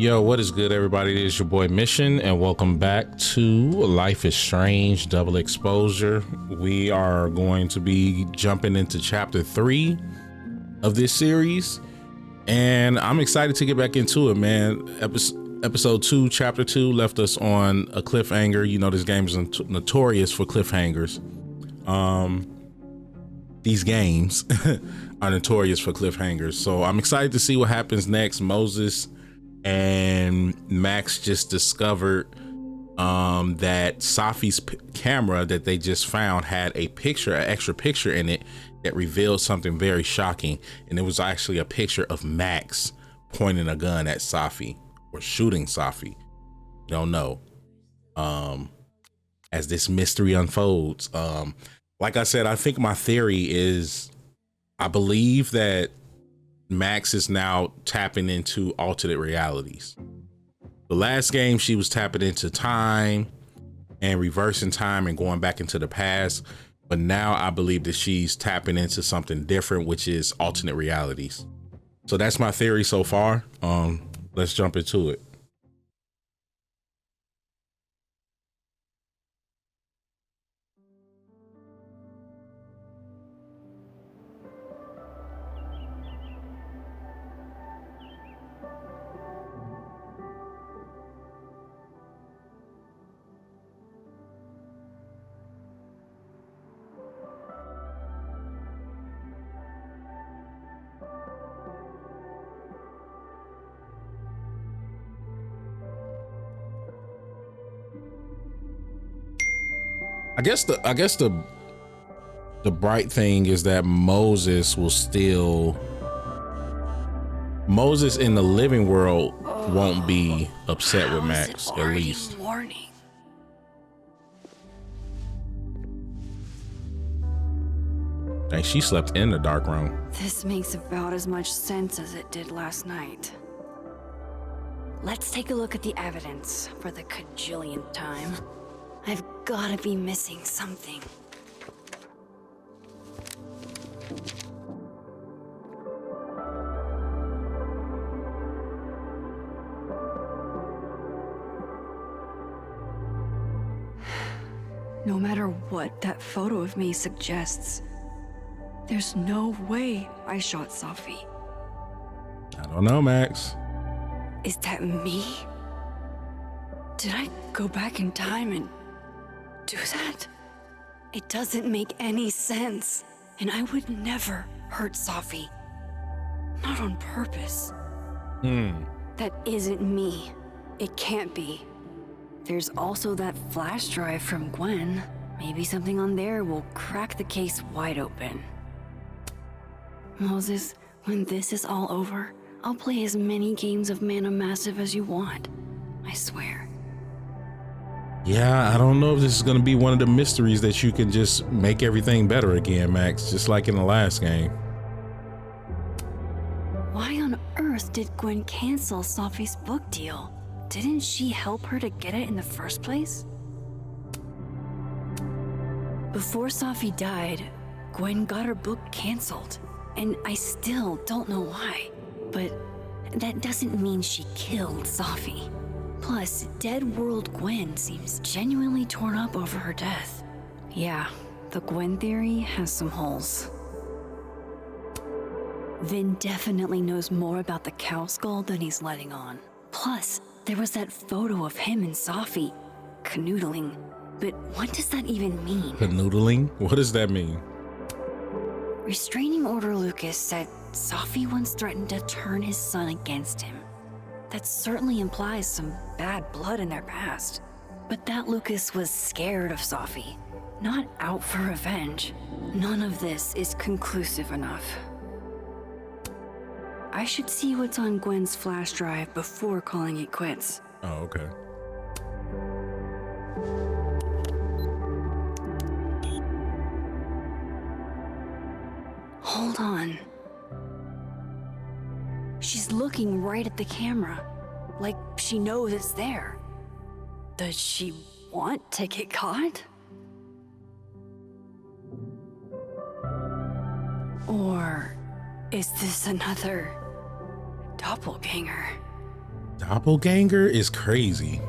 Yo, what is good, everybody? It is your boy Mission, and welcome back to Life is Strange Double Exposure. We are going to be jumping into chapter 3 of this series, and I'm excited to get back into it, man. Episode 2, chapter 2 left us on a cliffhanger. You know, this game is notorious for cliffhangers. These games are notorious for cliffhangers, so I'm excited to see what happens next. Moses and Max just discovered that Safi's camera that they just found had an extra picture in it that revealed something very shocking, and it was actually a picture of Max pointing a gun at Safi or shooting Safi. Don't know. As this mystery unfolds, like I said, I think my theory is, I believe that Max is now tapping into alternate realities. The last game, she was tapping into time and reversing time and going back into the past. But now I believe that she's tapping into something different, which is alternate realities. So that's my theory so far. Let's jump into it. I guess the bright thing is that Moses in the living world won't be upset with Max, at least. Morning. Dang, she slept in the dark room. This makes about as much sense as it did last night. Let's take a look at the evidence for the cajillionth time. I've gotta be missing something. No matter what that photo of me suggests, there's no way I shot Safi. I don't know, Max. Is that me? Did I go back in time and do that? It doesn't make any sense. And I would never hurt Safi. Not on purpose. That isn't me. It can't be. There's also that flash drive from Gwen. Maybe something on there will crack the case wide open. Moses, when this is all over, I'll play as many games of Mana Massive as you want. I swear. Yeah, I don't know if this is going to be one of the mysteries that you can just make everything better again, Max, just like in the last game. Why on earth did Gwen cancel Safi's book deal? Didn't she help her to get it in the first place? Before Safi died, Gwen got her book canceled, and I still don't know why. But that doesn't mean she killed Safi. Plus, Dead World Gwen seems genuinely torn up over her death. Yeah, the Gwen theory has some holes. Vin definitely knows more about the cow skull than he's letting on. Plus, there was that photo of him and Safi canoodling. But what does that even mean? Canoodling? What does that mean? Restraining Order Lucas said Safi once threatened to turn his son against him. That certainly implies some bad blood in their past. But that Lucas was scared of Safi, not out for revenge. None of this is conclusive enough. I should see what's on Gwen's flash drive before calling it quits. Oh, okay. Hold on. She's looking right at the camera, like she knows it's there. Does she want to get caught? Or is this another doppelganger? Doppelganger is crazy.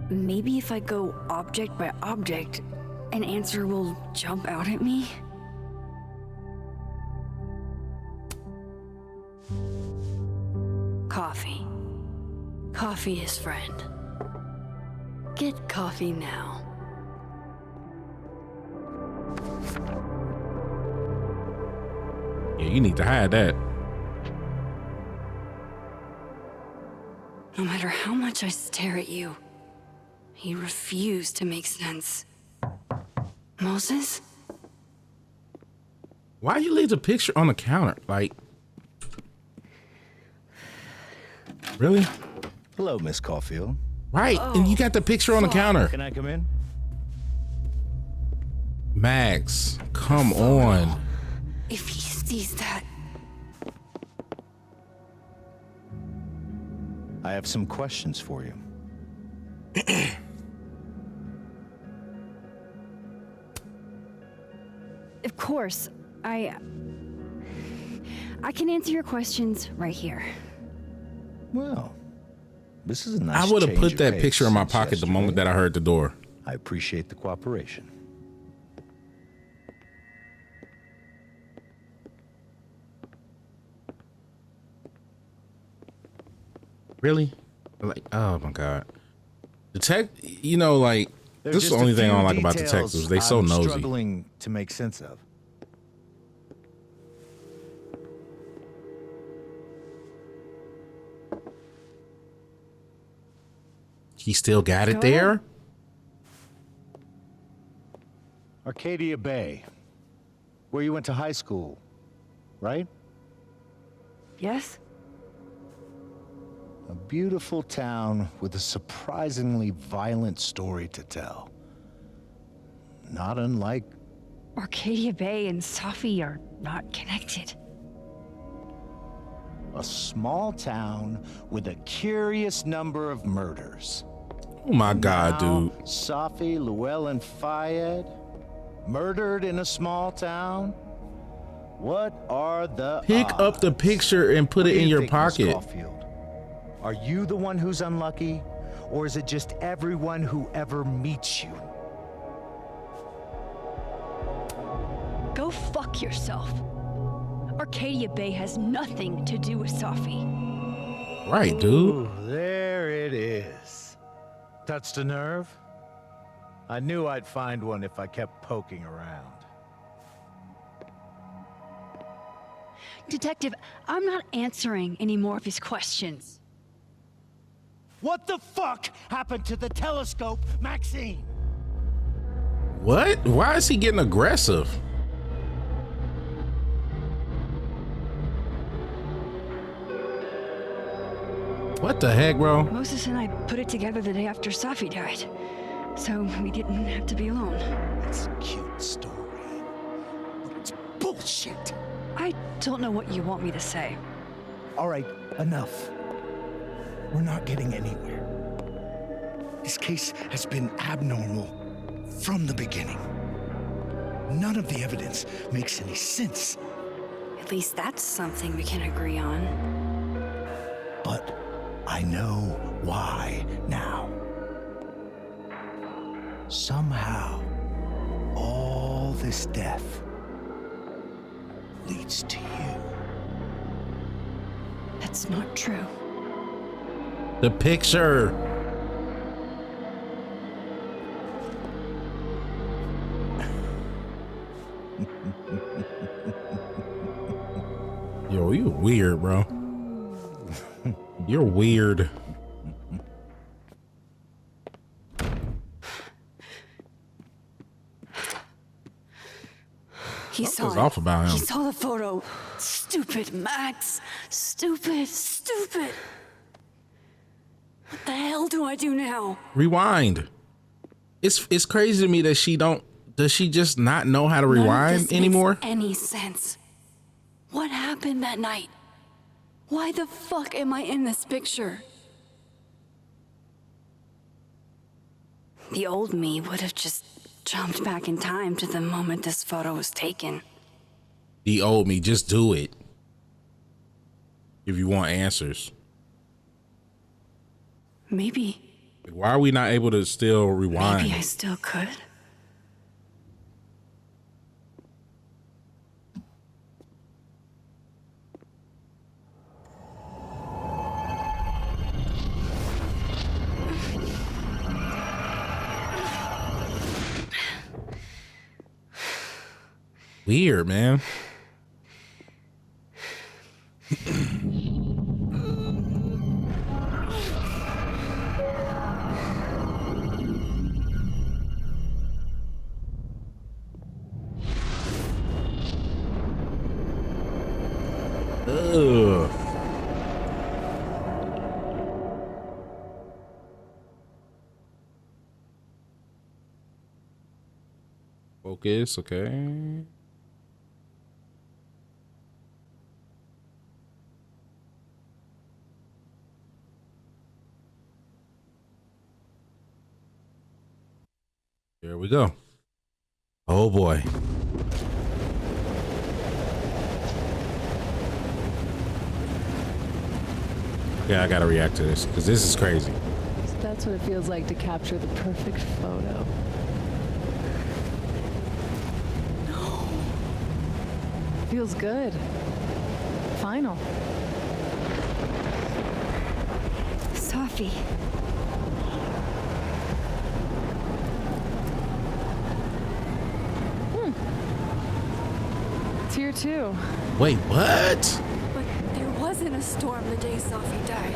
Maybe if I go object by object, an answer will jump out at me? Coffee. Coffee is friend. Get coffee now. Yeah, you need to hide that. No matter how much I stare at you, you refuse to make sense. Moses? Why you leave the picture on the counter? Like, really? Hello, Miss Caulfield. Right, and you got the picture on the counter. Can I come in? Max, come on. If he sees that... I have some questions for you. Of course, I can answer your questions right here. Well, this is a nice I would have change put of that pace picture in my since pocket the moment that I heard the door. I appreciate the cooperation. Really? Like, oh my God. You know, like, There's this is the just a only thing I few don't like about details detectives. They so I'm nosy. Struggling to make sense of. He still got it there? Arcadia Bay, where you went to high school, right? Yes? A beautiful town with a surprisingly violent story to tell. Not unlike... Arcadia Bay and Safi are not connected. a small town with a curious number of murders. Oh my God, Now, dude. Safi, Llewellyn Fayed, murdered in a small town? What are the Pick up the picture and put What it do in you your think, Miss pocket. Caulfield? Are you the one who's unlucky? Or is it just everyone who ever meets you? Go fuck yourself. Arcadia Bay has nothing to do with Safi. Right, dude. Ooh, there it is. Touched a nerve? I knew I'd find one if I kept poking around. Detective, I'm not answering any more of his questions. What the fuck happened to the telescope, Maxine? What? Why is he getting aggressive? What the heck, bro? Moses and I put it together the day after Safi died, so we didn't have to be alone. It's a cute story, but it's bullshit. I don't know what you want me to say. All right, enough. We're not getting anywhere. This case has been abnormal from the beginning. None of the evidence makes any sense. At least that's something we can agree on. But I know why now. Somehow, all this death leads to you. That's not true. The picture. Yo, you weird, bro. You're weird. He saw Something's it. off about him. He saw the photo. Stupid, Max. Stupid, stupid. What the hell do I do now? Rewind. It's crazy to me that does she just not know how to None of rewind this anymore? makes any sense. What happened that night? Why the fuck am I in this picture? The old me would have just jumped back in time to the moment this photo was taken. He owed me. Just do it. If you want answers. Maybe. Why are we not able to still rewind? Maybe I still could. Weird, man. Ugh. Focus, okay. There we go. Oh boy. Yeah, I gotta react to this because this is crazy. So that's what it feels like to capture the perfect photo. No. Feels good. Final. Sophie. It's here too. Wait, what? But there wasn't a storm the day Sophie died.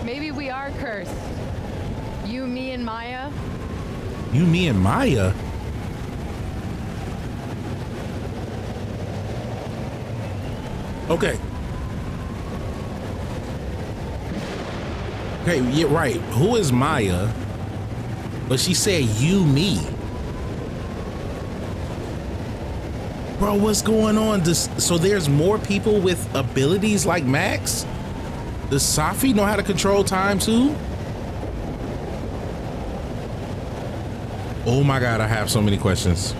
Maybe we are cursed. You, me, and Maya. You, me, and Maya? Okay. Okay, yeah, right. Who is Maya? But she said you, me. Bro, what's going on? So there's more people with abilities like Max? Does Sophie know how to control time too? Oh my God, I have so many questions.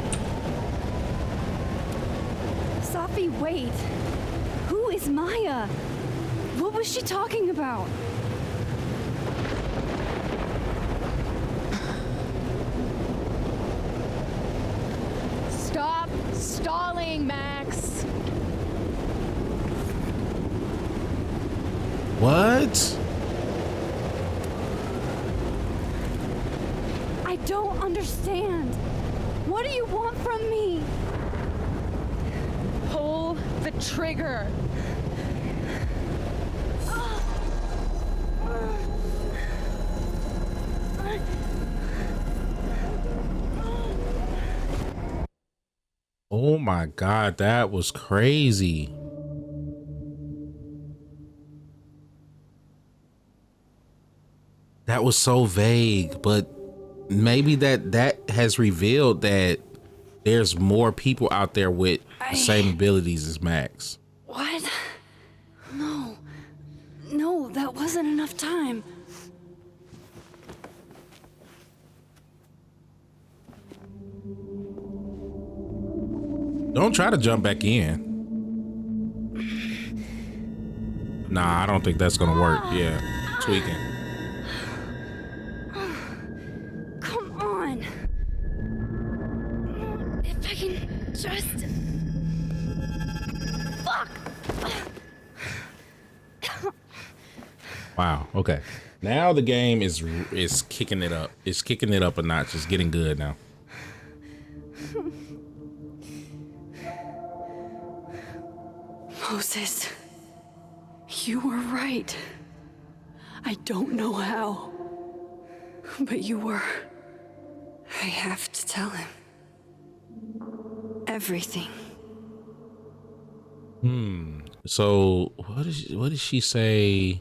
Sophie, wait. Who is Maya? What was she talking about? Stop stalling, Max. What? I don't understand. What do you want from me? Pull the trigger. Oh my God, that was crazy. That was so vague, but maybe that has revealed that there's more people out there with the same abilities as Max. What? No. No, that wasn't enough time. Don't try to jump back in. Nah, I don't think that's gonna work. Yeah, tweaking. Come on. If I can just... Fuck! Wow. Okay. Now the game is kicking it up. It's kicking it up a notch. It's getting good now. Moses, you were right. I don't know how, but you were. I have to tell him everything. So what did she say?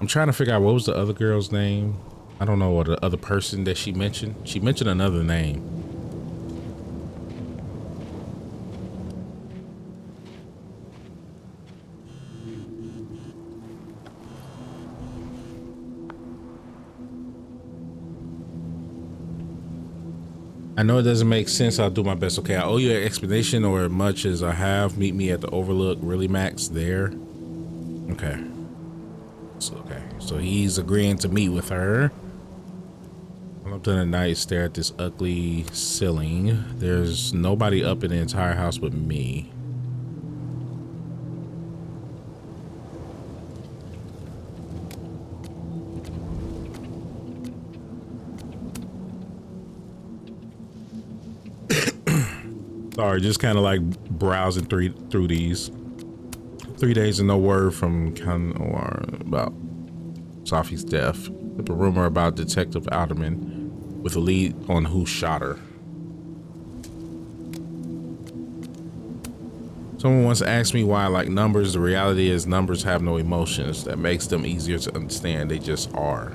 I'm trying to figure out what was the other girl's name. I don't know what the other person that she mentioned. She mentioned another name. I know it doesn't make sense. I'll do my best. Okay, I owe you an explanation, or as much as I have. Meet me at the Overlook. Really, Max? There? Okay. So he's agreeing to meet with her. I'm up to the night, stare at this ugly ceiling. There's nobody up in the entire house but me. Sorry, just kind of like browsing through these. 3 days and no word from Kanwar about Safi's death. The rumor about Detective Alderman with a lead on who shot her. Someone once asked me why I like numbers. The reality is numbers have no emotions. That makes them easier to understand. They just are.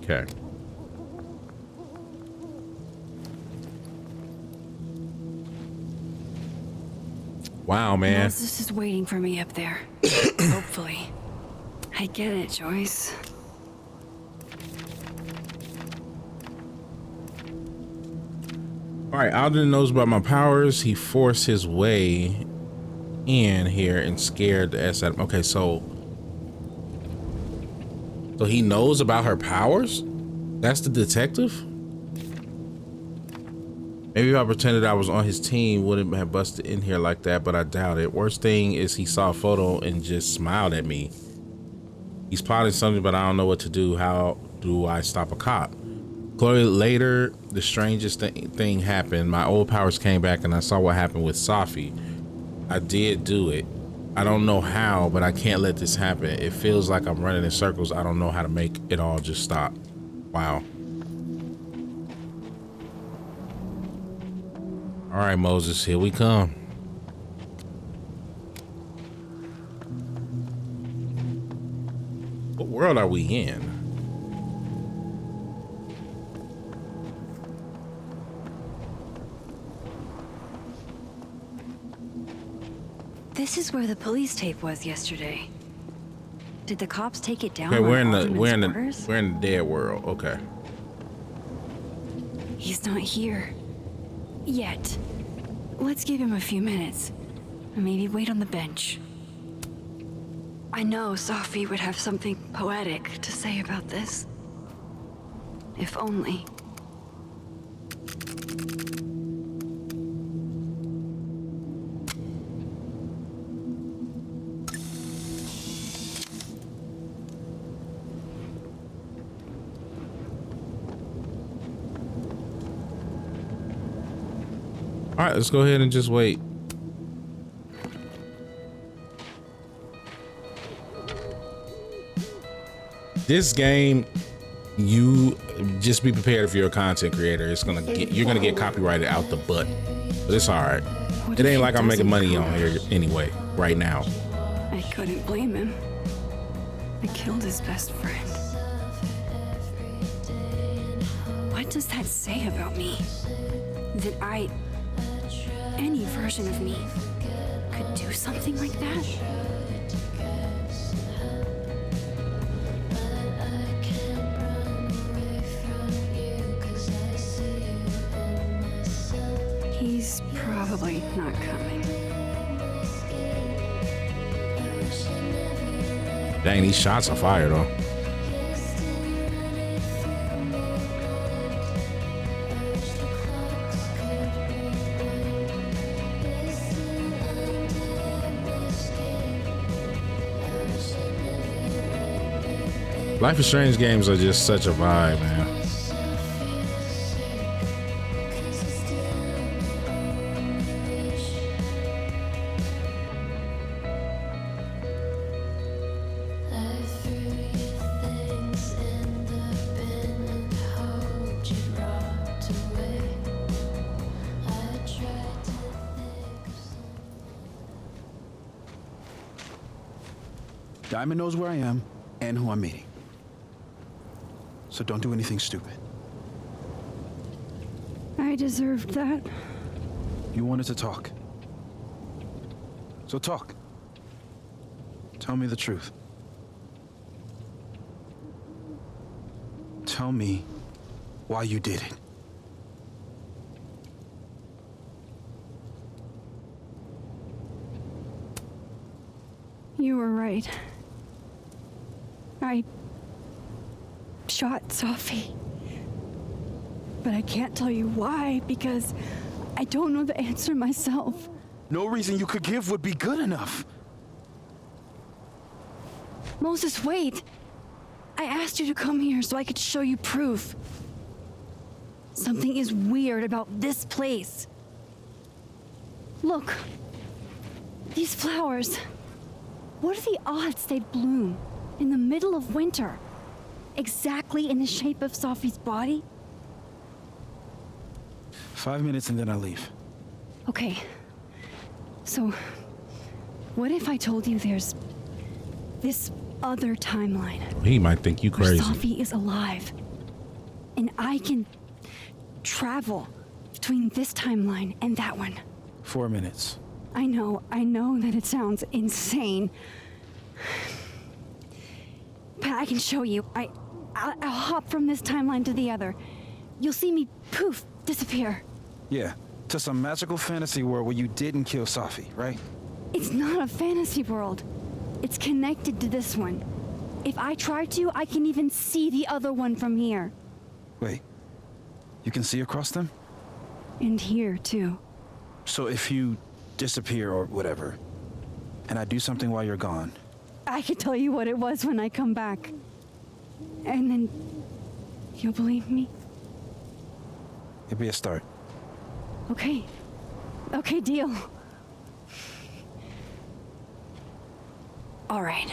Okay. Wow, man. Moses is waiting for me up there. Hopefully. I get it, Joyce. All right, Alden knows about my powers. He forced his way in here and scared the S out of him. Okay, so he knows about her powers? That's the detective? Maybe if I pretended I was on his team, wouldn't have busted in here like that, but I doubt it. Worst thing is he saw a photo and just smiled at me. He's plotting something, but I don't know what to do. How do I stop a cop? Chloe, later, the strangest thing happened. My old powers came back and I saw what happened with Safi. I did do it. I don't know how, but I can't let this happen. It feels like I'm running in circles. I don't know how to make it all just stop. Wow. All right, Moses, here we come. What world are we in? This is where the police tape was yesterday. Did the cops take it down? Okay, we're in the dead world. Okay. He's not here yet. Let's give him a few minutes. Maybe wait on the bench. I know Safi would have something poetic to say about this. If only. All right, let's go ahead and just wait. This game, you just be prepared if you're a content creator. You're gonna get copyrighted out the butt, but it's all right. It ain't like I'm making money on here anyway right now. I couldn't blame him. I killed his best friend. What does that say about me? That any version of me could do something like that? He's probably not coming. Dang, these shots are fire though. Life is Strange games are just such a vibe, man. Diamond knows where I am and who I'm meeting. So don't do anything stupid. I deserved that. You wanted to talk. So talk. Tell me the truth. Tell me why you did it. You were right. I shot Sophie. But I can't tell you why, because I don't know the answer myself. No reason you could give would be good enough. Moses, wait! I asked you to come here so I could show you proof. Something is weird about this place. Look. These flowers. What are the odds they bloom in the middle of winter? Exactly in the shape of Sophie's body? 5 minutes and then I leave. Okay. So, what if I told you there's this other timeline? He might think you Where crazy. Sophie is alive. And I can travel between this timeline and that one. 4 minutes. I know that it sounds insane. But I can show you. I'll hop from this timeline to the other. You'll see me, poof, disappear. Yeah, to some magical fantasy world where you didn't kill Sophie, right? It's not a fantasy world. It's connected to this one. If I try to, I can even see the other one from here. Wait, you can see across them? And here, too. So if you disappear or whatever, and I do something while you're gone, I can tell you what it was when I come back. And then you'll believe me? it'd be a start. Okay. Okay, deal. All right.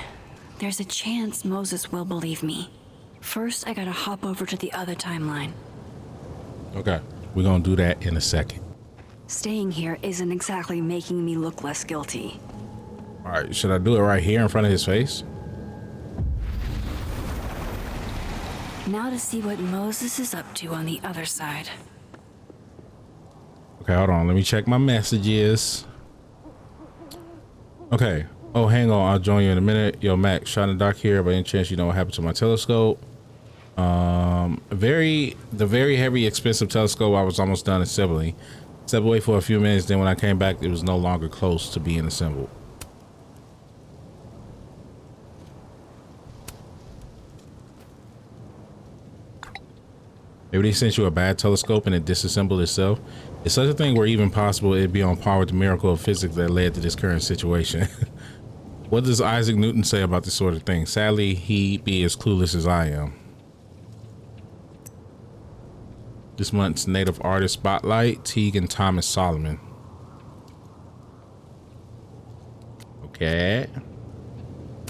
There's a chance Moses will believe me. First, I gotta hop over to the other timeline. Okay, we're gonna do that in a second. Staying here isn't exactly making me look less guilty. All right, should I do it right here in front of his face? Now to see what Moses is up to on the other side. Okay, hold on. Let me check my messages. Okay. Oh, hang on. I'll join you in a minute. Yo, Mac, shot in the dark here. By any chance, you know what happened to my telescope? The very heavy, expensive telescope. I was almost done assembling. Stepped away for a few minutes. Then when I came back, it was no longer close to being assembled. Maybe they sent you a bad telescope and it disassembled itself. It's such a thing where even possible it'd be on par with the miracle of physics that led to this current situation. What does Isaac Newton say about this sort of thing? Sadly, he'd be as clueless as I am. This month's native artist spotlight, Teague and Thomas Solomon. Okay.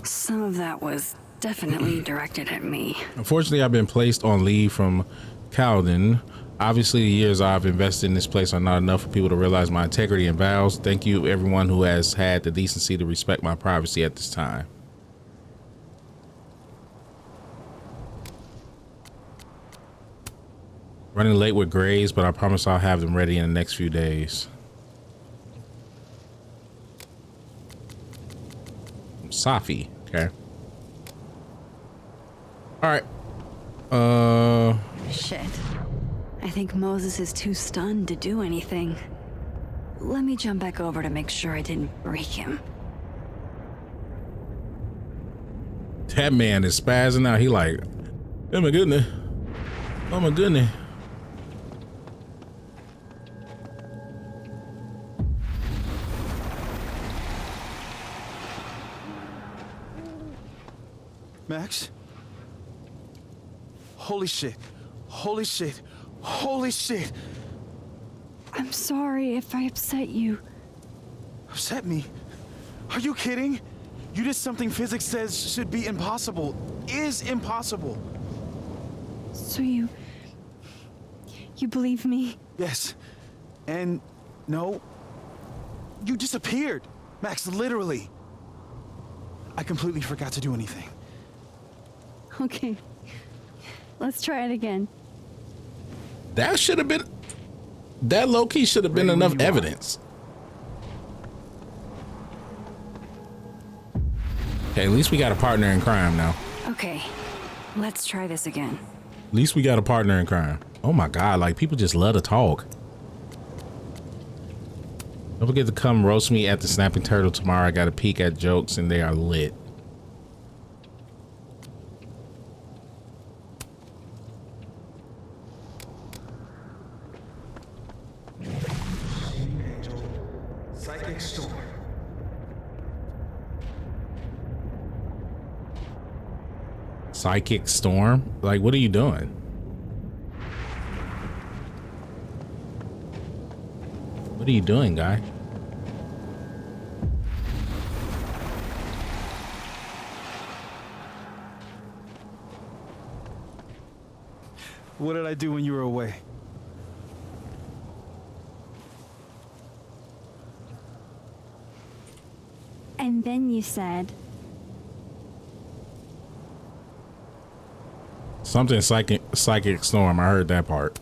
Some of that was definitely directed at me. Unfortunately, I've been placed on leave from Cowden. Obviously, the years I've invested in this place are not enough for people to realize my integrity and vows. Thank you, everyone who has had the decency to respect my privacy at this time. Running late with grades, but I promise I'll have them ready in the next few days. Safi, okay. All right. Shit. I think Moses is too stunned to do anything. Let me jump back over to make sure I didn't break him. That man is spazzing out. He like, oh my goodness. Oh my goodness. Max? Holy shit. Holy shit. Holy shit. I'm sorry if I upset you. Upset me? Are you kidding? You did something physics says should be impossible. Is impossible. So you believe me? Yes. And no. You disappeared. Max, literally. I completely forgot to do anything. Okay. Let's try it again. That should have been, that low-key should have been Right enough where you are. evidence. Okay, at least we got a partner in crime now. Okay, let's try this again. At least we got a partner in crime. Oh my God, like people just love to talk. Don't forget to come roast me at the Snapping Turtle tomorrow. I got a peek at jokes and they are lit. Psychic storm. Psychic storm? Like, what are you doing? What are you doing, guy? What did I do when you were away? And then you said, Something psychic storm. I heard that part.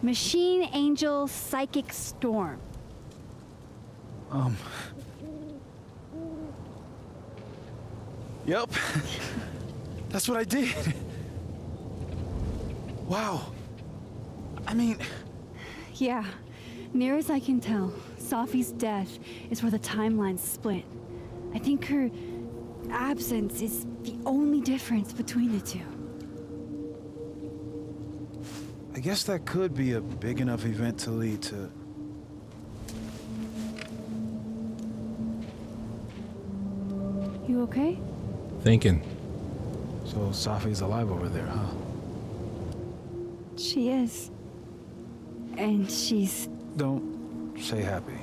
Machine Angel Psychic Storm. Yep. That's what I did. Wow. I mean, Yeah, near as I can tell, Safi's death is where the timelines split. I think her absence is the only difference between the two. I guess that could be a big enough event to lead to... You okay? Thinking. So Safi's alive over there, huh? She is. And she's... Don't say happy.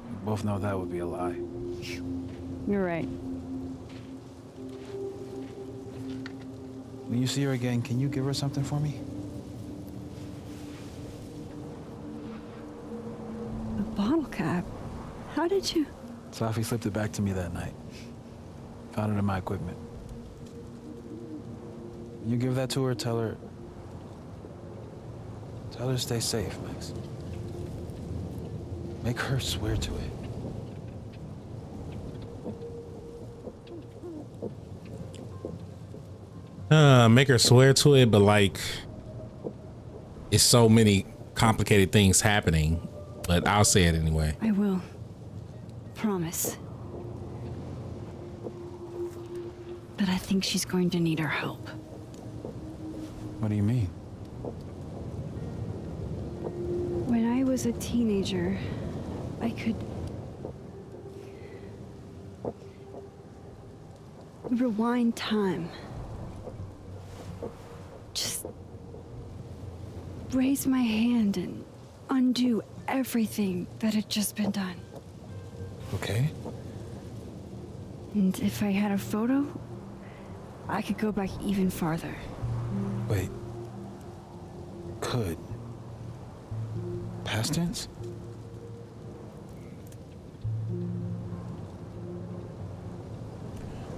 We both know that would be a lie. You're right. When you see her again, can you give her something for me? A bottle cap? How did you... Safi slipped it back to me that night. Found it in my equipment. When you give that to her, tell her to stay safe, Max. Make her swear to it. Make her swear to it, but like, it's so many complicated things happening. But I'll say it anyway. I will. Promise. But I think she's going to need our help. What do you mean? When I was a teenager, I could rewind time. Just raise my hand and undo everything that had just been done. Okay. And if I had a photo, I could go back even farther. Wait. Could. Past tense?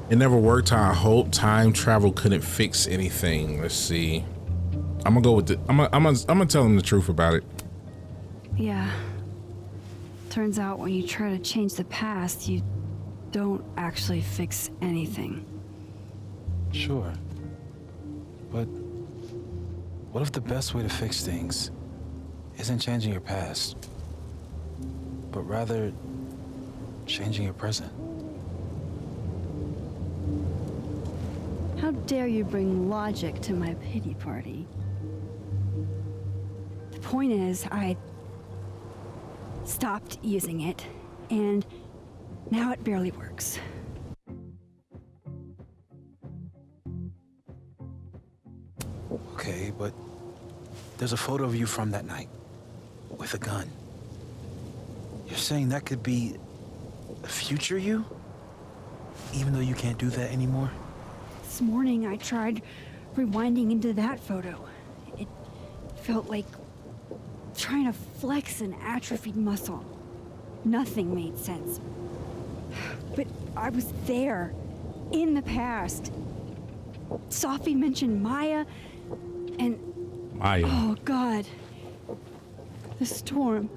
It never worked how I hoped. Time travel couldn't fix anything. Let's see. I'm gonna go with the. I'm gonna tell him the truth about it. Yeah. Turns out when you try to change the past, you don't actually fix anything. Sure. But what if the best way to fix things isn't changing your past, but rather changing your present? How dare you bring logic to my pity party? The point is, I stopped using it, and now it barely works. Okay, but there's a photo of you from that night with a gun. You're saying that could be a future you? Even though you can't do that anymore? This morning, I tried rewinding into that photo. It felt like trying to flex an atrophied muscle. Nothing made sense. But I was there, in the past. Safi mentioned Maya, and... Maya. Oh, God. The storm.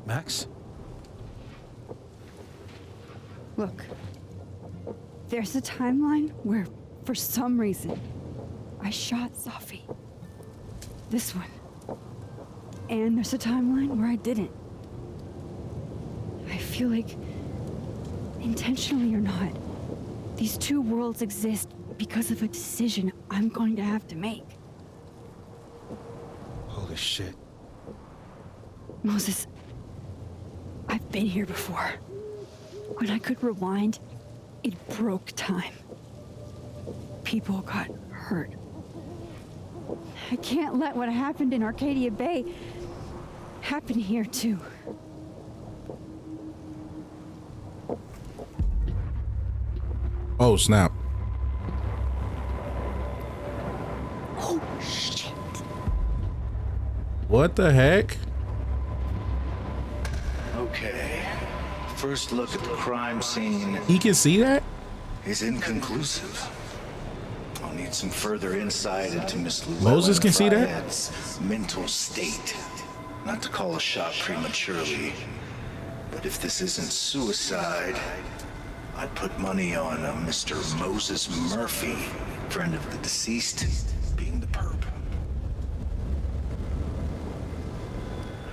Max? Look, there's a timeline where, for some reason, I shot Sophie. This one. And there's a timeline where I didn't. I feel like, intentionally or not, these two worlds exist because of a decision I'm going to have to make. Holy shit. Moses, I've been here before. When I could rewind, it broke time. People got hurt. I can't let what happened in Arcadia Bay happen here too. Oh, snap. Oh, shit. What the heck? Okay. First look at the crime scene He can see that? is inconclusive. I'll need some further insight into Miss Llewellyn Moses can see that? Fryhead's mental state. Not to call a shot prematurely, but if this isn't suicide, I'd put money on a Mr. Moses Murphy, friend of the deceased, being the perp.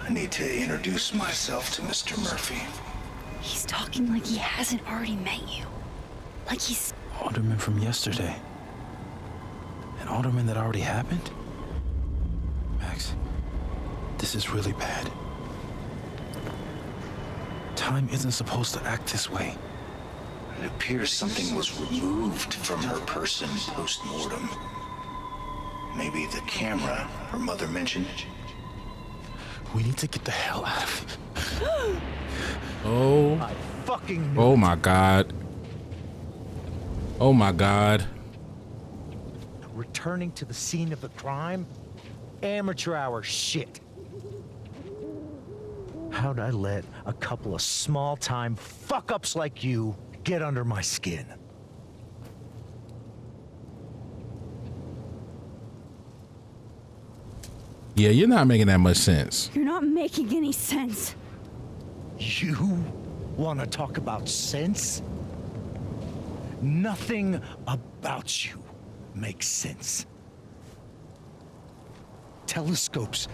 I need to introduce myself to Mr. Murphy. He's talking like he hasn't already met you. Like he's... Alderman from yesterday. An alderman that already happened? Max, this is really bad. Time isn't supposed to act this way. It appears something was removed from her person post-mortem. Maybe the camera her mother mentioned. We need to get the hell out of here. Oh. Fucking Oh my God. Oh my God. Returning to the scene of the crime? Amateur hour shit. How'd I let a couple of small-time fuck-ups like you get under my skin? Yeah, you're not making that much sense. You're not making any sense. You want to talk about sense? Nothing about you makes sense. Telescopes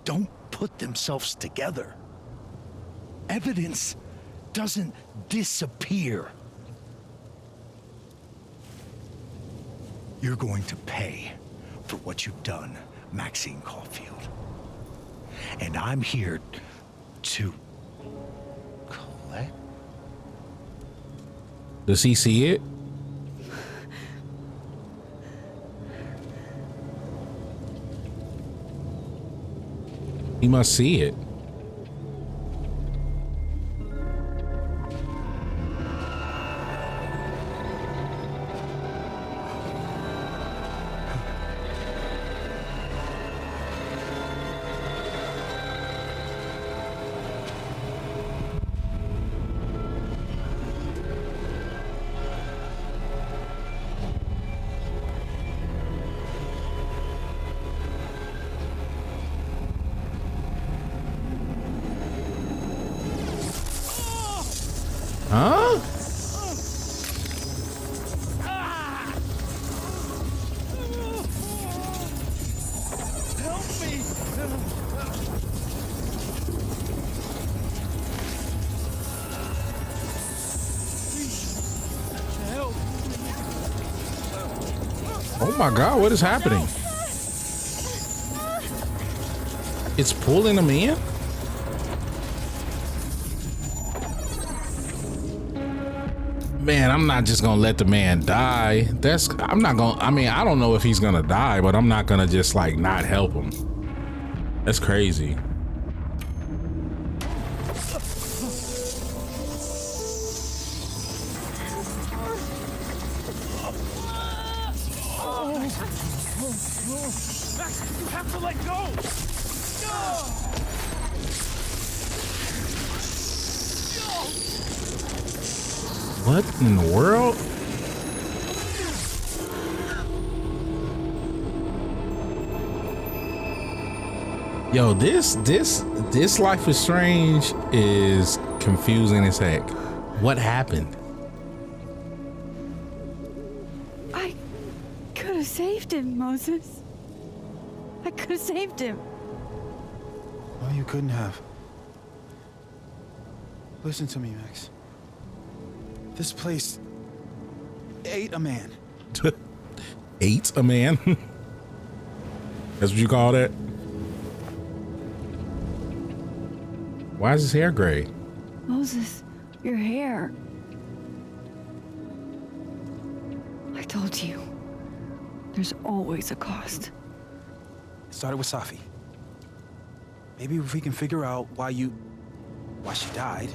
don't put themselves together. Evidence doesn't disappear. You're going to pay for what you've done, Maxine Caulfield. And I'm here to collect. Does he see it? He must see it. Huh? Oh my God, what is happening? It's pulling him in? Man, I'm not just gonna let the man die. I'm not gonna, I mean, I don't know if he's gonna die, but I'm not gonna just like not help him. That's crazy. You have to let go! What in the world? Yo, this Life is Strange is confusing as heck. What happened? I could have saved him, Moses. I could have saved him. No, you couldn't have. Listen to me, Max. This place ate a man. Ate a man? That's what you call that? Why is his hair gray? Moses, your hair. I told you. There's always a cost. It started with Safi. Maybe if we can figure out why she died,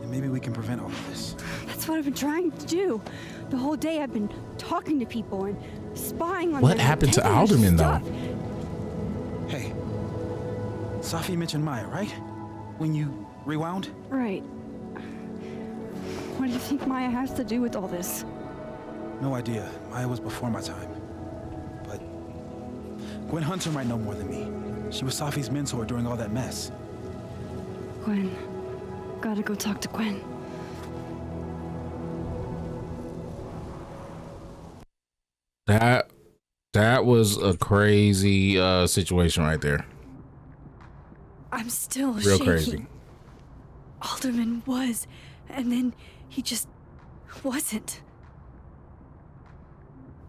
then maybe we can prevent all of this. That's what I've been trying to do. The whole day I've been talking to people and spying on What them, happened to taking their Alderman, though? stuff. Hey, Safi mentioned Maya, right? When you rewound? Right. What do you think Maya has to do with all this? No idea. Maya was before my time. But Gwen Hunter might know more than me. She was Safi's mentor during all that mess. Gwen. Gotta go talk to Gwen. That was a crazy situation right there. I'm still Real shaking. crazy. Alderman was, and then he just wasn't.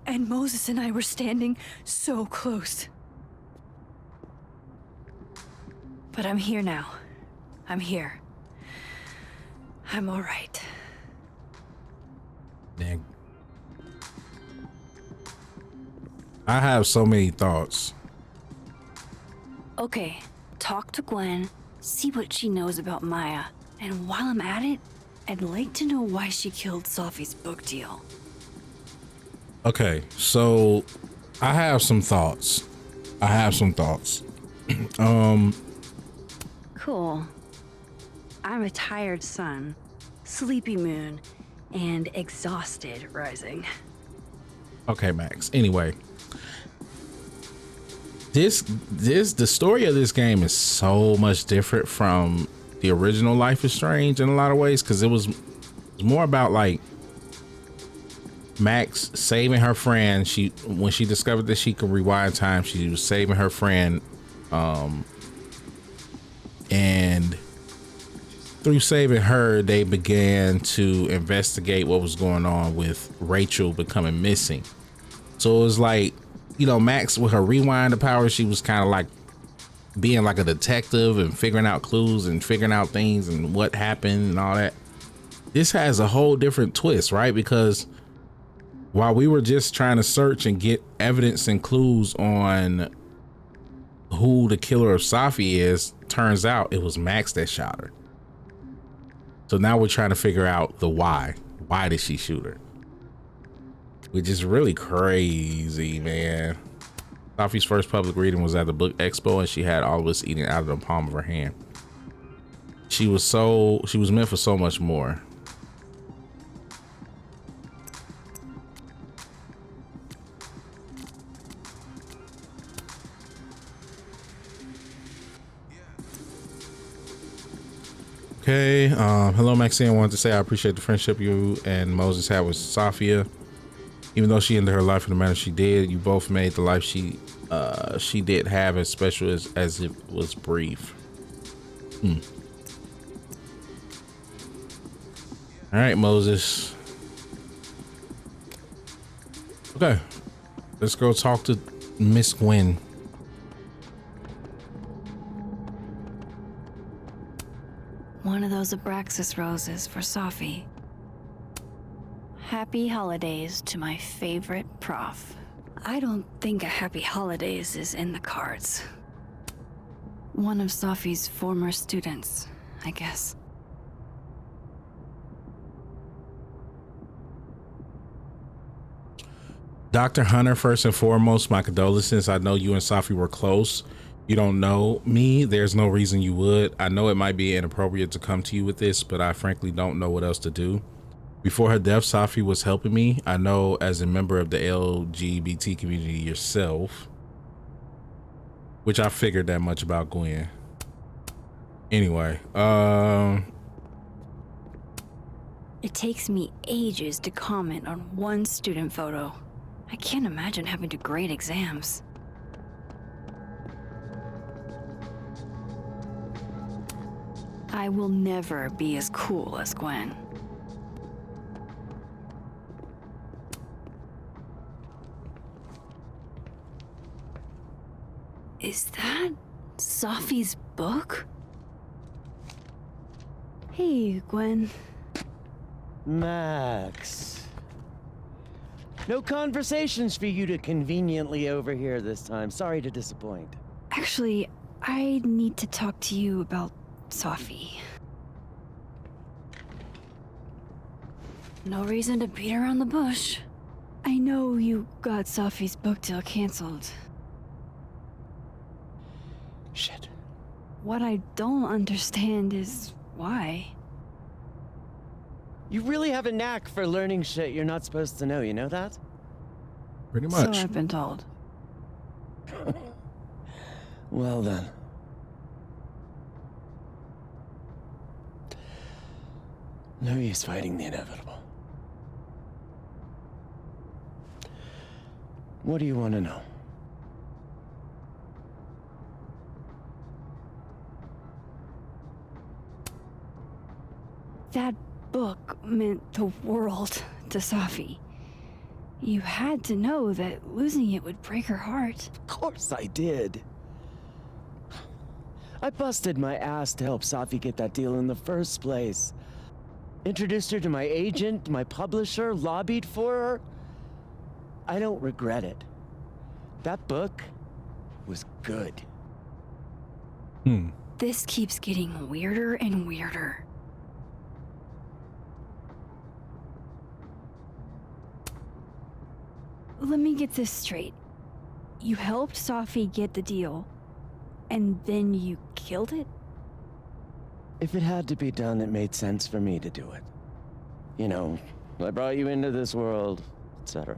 And Moses and I were standing so close. But I'm here now. I'm here. I'm all right. Man, I have so many thoughts. Okay, talk to Gwen, see what she knows about Maya, and while I'm at it, I'd like to know why she killed Safi's book deal. Okay, so I have some thoughts. Cool. I'm a tired sun, sleepy moon, and exhausted rising. Okay, Max. Anyway, the story of this game is so much different from the original Life is Strange in a lot of ways, because it was more about like Max saving her friend. When she discovered that she could rewind time, she was saving her friend, and through saving her, they began to investigate what was going on with Rachel becoming missing. So it was like, you know, Max with her rewind power, she was kind of like being like a detective and figuring out clues and figuring out things and what happened and all that. This has a whole different twist, right? Because while we were just trying to search and get evidence and clues on who the killer of Safi is, turns out it was Max that shot her. So now we're trying to figure out the why. Why did she shoot her? Which is really crazy, man. Safi's first public reading was at the book expo, and she had all of us eating out of the palm of her hand. She was meant for so much more. Okay, hello Maxine. I wanted to say I appreciate the friendship you and Moses had with Safia. Even though she ended her life in the manner she did, you both made the life she did have as special as it was brief. All right, Moses. Okay, let's go talk to Miss Gwen. One of those Abraxas roses for Safi. Happy holidays to my favorite prof. I don't think a happy holidays is in the cards. One of Safi's former students, I guess. Dr. Hunter, first and foremost, my condolences. I know you and Safi were close. You don't know me. There's no reason you would. I know it might be inappropriate to come to you with this, but I frankly don't know what else to do. Before her death, Safi was helping me. I know as a member of the LGBT community yourself, which I figured that much about Gwen. Anyway, It takes me ages to comment on one student photo. I can't imagine having to grade exams. I will never be as cool as Gwen. Is that Sophie's book? Hey, Gwen. Max. No conversations for you to conveniently overhear this time. Sorry to disappoint. Actually, I need to talk to you about Sophie. No reason to beat around the bush. I know you got Sophie's book deal canceled. Shit. What I don't understand is why. You really have a knack for learning shit you're not supposed to know, you know that? Pretty much. So I've been told. Well then. No use fighting the inevitable. What do you want to know? That book meant the world to Sophie. You had to know that losing it would break her heart. Of course I did. I busted my ass to help Sophie get that deal in the first place. Introduced her to my agent, my publisher, lobbied for her. I don't regret it. That book was good. This keeps getting weirder and weirder. Let me get this straight. You helped Sophie get the deal, and then you killed it? If it had to be done, it made sense for me to do it. You know, I brought you into this world, etc.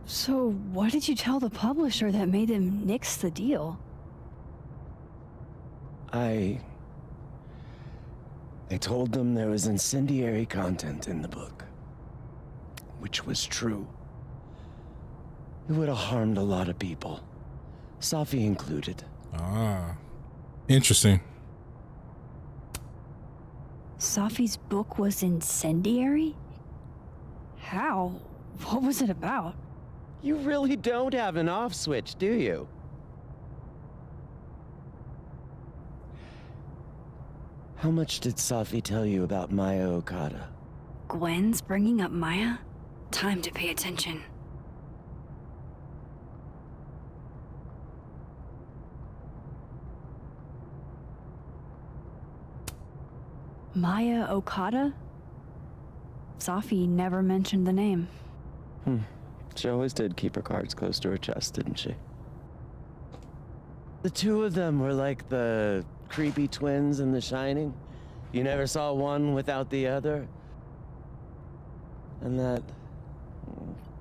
So what did you tell the publisher that made them nix the deal? I told them there was incendiary content in the book, which was true. It would have harmed a lot of people, Sophie included. Ah, interesting. Sophie's book was incendiary? How? What was it about? You really don't have an off switch, do you? How much did Sophie tell you about Maya Okada? Gwen's bringing up Maya? Time to pay attention. Maya Okada? Sophie never mentioned the name. She always did keep her cards close to her chest, didn't she? The two of them were like the creepy twins in The Shining. You never saw one without the other. And that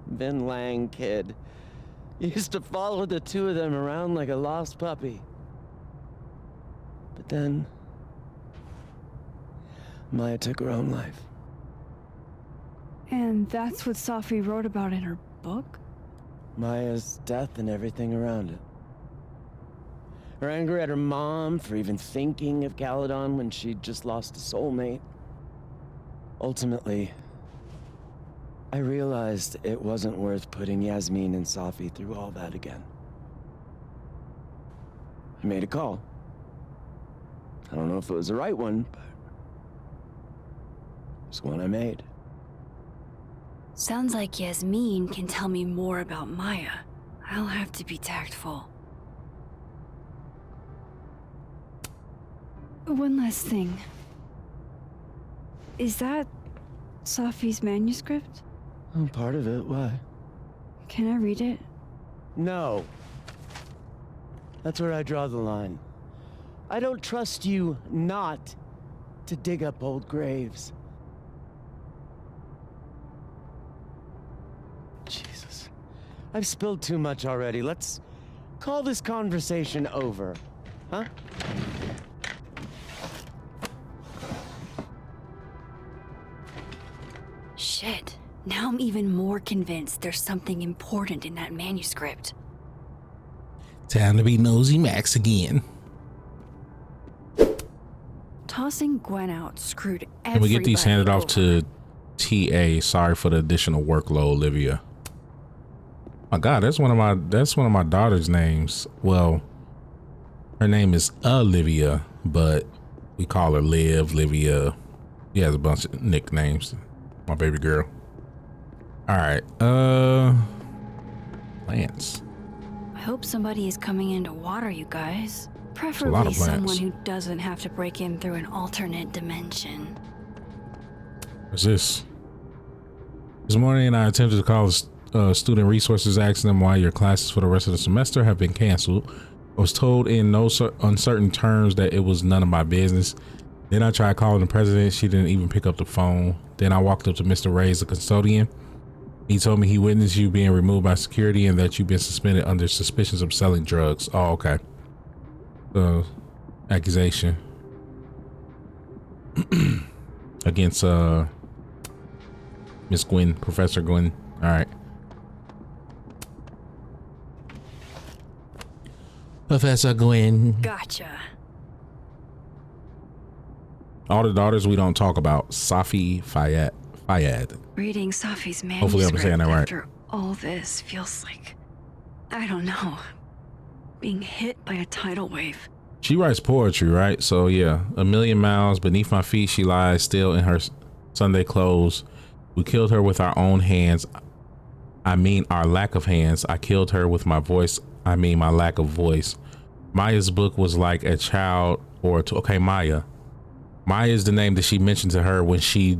Vin Lang kid used to follow the two of them around like a lost puppy. But then Maya took her own life. And that's what Sophie wrote about in her book? Maya's death and everything around it. Her anger at her mom for even thinking of Caledon when she'd just lost a soulmate. Ultimately, I realized it wasn't worth putting Yasmin and Sophie through all that again. I made a call. I don't know if it was the right one, but it's one I made. Sounds like Yasmin can tell me more about Maya. I'll have to be tactful. One last thing. Is that Sophie's manuscript? Oh, part of it, why? Can I read it? No. That's where I draw the line. I don't trust you not to dig up old graves. Jesus. I've spilled too much already. Let's call this conversation over, huh? Shit. Now I'm even more convinced there's something important in that manuscript. Time to be nosy Max again. Tossing Gwen out screwed everybody. Can we get these handed off over. to TA? Sorry for the additional workload, Olivia. My God, that's one of my daughter's names. Well, her name is Olivia, but we call her Liv, Livia. She has a bunch of nicknames. My baby girl. All right. Plants. I hope somebody is coming in to water you guys. lot Preferably of plants. someone who doesn't have to break in through an alternate dimension. What's this? This morning, I attempted to call student resources, asking them why your classes for the rest of the semester have been canceled. I was told in no uncertain terms that it was none of my business. Then I tried calling the president. She didn't even pick up the phone. Then I walked up to Mr. Ray's, the custodian. He told me he witnessed you being removed by security and that you've been suspended under suspicions of selling drugs. Oh, okay. Accusation against Miss Gwen, Professor Gwen. All right. Professor Gwen. Gotcha. All the daughters we don't talk about. Safi Fayad. Reading Safi's manuscript Hopefully I'm saying that right. after all this feels like, I don't know, being hit by a tidal wave. She writes poetry, right? So yeah, a million miles beneath my feet she lies, still in her Sunday clothes. We killed her with our own hands. I mean our lack of hands. I killed her with my voice. I mean my lack of voice. Maya's book was like a child or okay, Maya. Maya is the name that she mentioned to her when she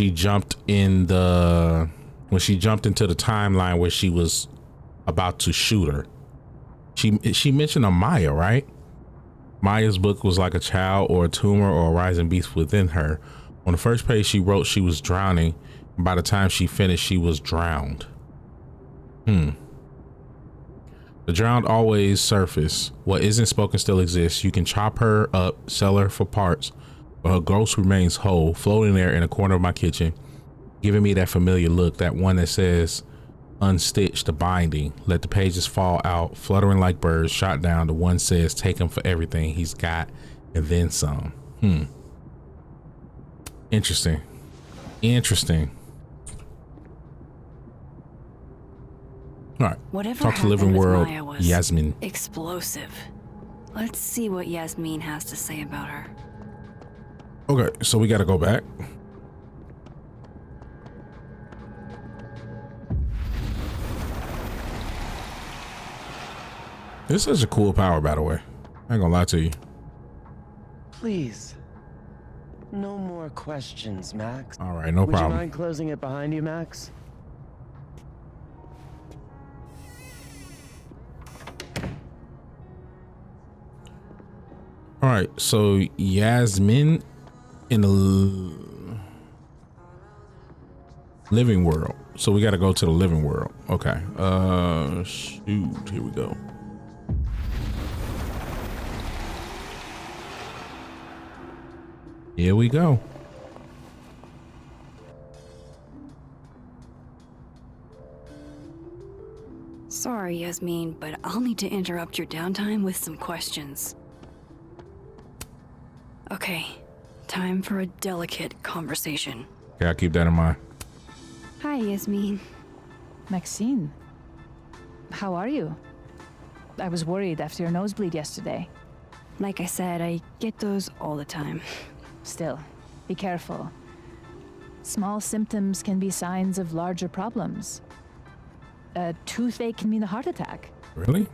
jumped into the timeline where she was about to shoot her. She mentioned a Maya, right? Maya's book was like a child or a tumor or a rising beast within her. On the first page, she wrote she was drowning. And by the time she finished, she was drowned. The drowned always surface. What isn't spoken still exists. You can chop her up, sell her for parts, but her ghost remains whole, floating there in a corner of my kitchen, giving me that familiar look, that one that says, unstitch the binding, let the pages fall out, fluttering like birds, shot down. The one says, take him for everything he's got and then some. Interesting. All right. Whatever Talk to Living happened with World. Maya was Yasmin. explosive. Let's see what Yasmin has to say about her. Okay, so we got to go back. This is such a cool power, by the way. I ain't gonna lie to you. Please. No more questions, Max. All right, no Would problem. you mind closing it behind you, Max? All right, so Yasmin in the living world. So we got to go to the living world. Okay. Shoot, here we go. Here we go. Sorry, Yasmin, but I'll need to interrupt your downtime with some questions. Okay, time for a delicate conversation. Okay, I'll keep that in mind. Hi, Yasmin. Maxine, how are you? I was worried after your nosebleed yesterday. Like I said, I get those all the time. Still, be careful. Small symptoms can be signs of larger problems. A toothache can mean a heart attack. Really?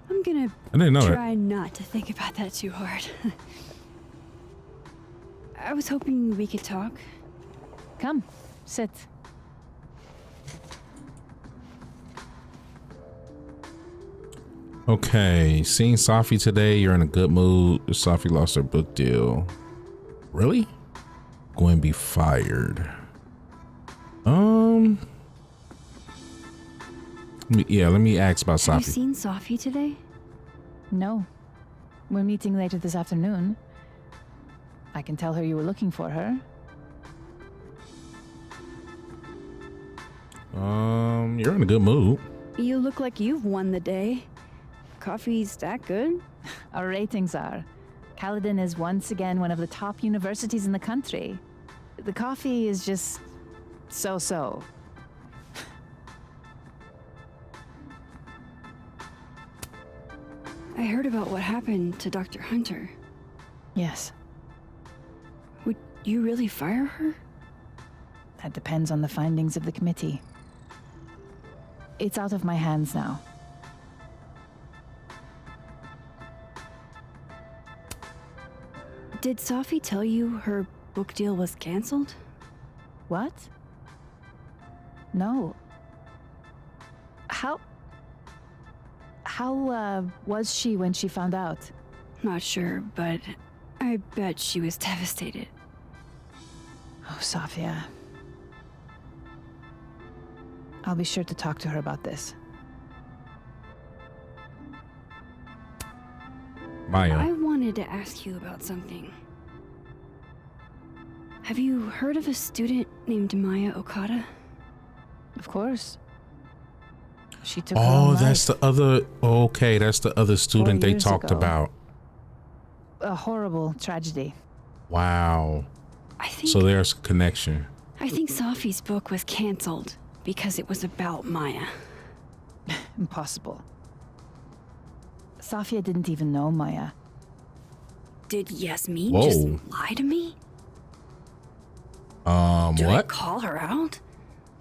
I'm gonna I didn't know that. try not to think about that too hard. I was hoping we could talk. Come, sit. Okay, seeing Safi today, you're in a good mood. Safi lost her book deal. Really? Going to be fired. Let me ask about Have you Safi. seen Safi today? No. We're meeting later this afternoon. I can tell her you were looking for her. You're in a good mood. You look like you've won the day. Coffee's that good? Our ratings are. Caledon is once again one of the top universities in the country. The coffee is just so-so. I heard about what happened to Dr. Hunter. Yes, Would you really fire her? that depends on the findings of the committee. It's out of my hands now. Did Safi tell you her book deal was canceled? What? No. How was she when she found out? Not sure, but I bet she was devastated. Oh, Safia. I'll be sure to talk to her about this. Maya. I wanted to ask you about something. Have you heard of a student named Maya Okada? Of course. She took her own life That's the other. Okay, that's the other student they years talked ago. about. a horrible tragedy. Wow. I think So there's a connection. I think Safi's book was canceled because it was about Maya. Impossible. Safia didn't even know Maya. Did Yasmin Whoa. just lie to me? Do I What? call her out?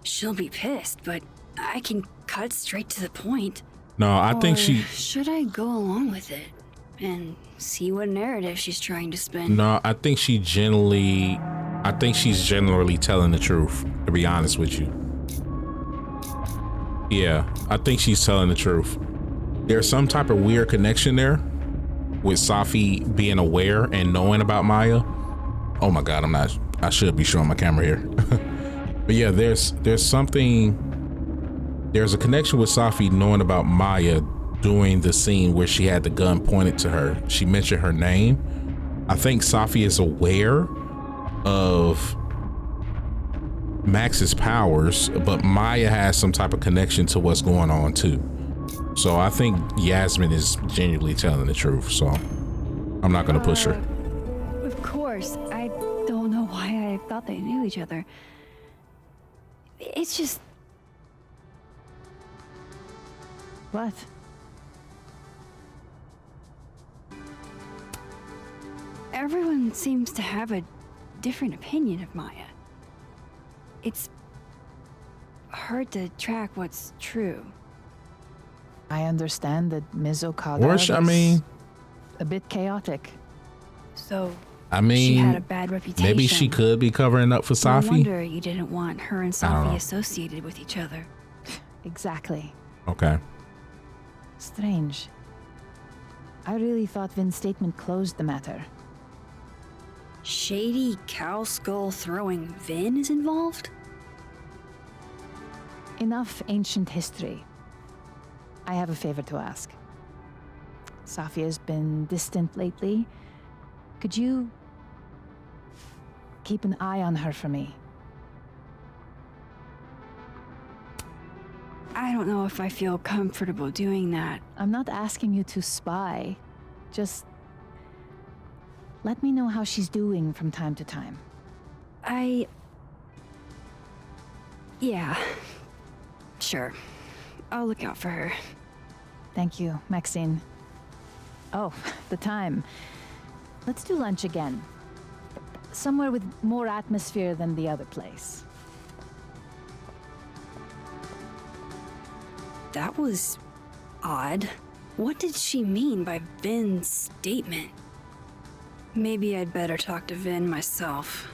She'll be pissed, but I can cut straight to the point. No, I think Or she. should I go along with it and see what narrative she's trying to spin? No, I think she generally. I think she's generally telling the truth. To be honest with you. Yeah, I think she's telling the truth. There's some type of weird connection there with Safi being aware and knowing about Maya. Oh my God, I should be showing my camera here. But yeah, there's something. There's a connection with Safi knowing about Maya during the scene where she had the gun pointed to her. She mentioned her name. I think Safi is aware of Max's powers, but Maya has some type of connection to what's going on too. So I think Yasmin is genuinely telling the truth. So I'm not gonna push her. Of course. I don't know why I thought they knew each other. It's just What? everyone seems to have a different opinion of Maya. It's hard to track what's true. I understand that Ms. Okada Or was I mean, a bit chaotic. So I she had a mean, bad reputation. maybe she could be covering up for No Safi. wonder you didn't want her and I don't know. Safi associated with each other. Exactly. Okay. Strange. I really thought Vin's statement closed the matter. Shady cow skull throwing Vin is involved? Enough ancient history. I have a favor to ask. Safia's been distant lately. Could you keep an eye on her for me? I don't know if I feel comfortable doing that. I'm not asking you to spy. Just let me know how she's doing from time to time. Yeah. Sure. I'll look out for her. Thank you, Maxine. Oh, the time. Let's do lunch again. Somewhere with more atmosphere than the other place. That was odd. What did she mean by Vin's statement? Maybe I'd better talk to Vin myself.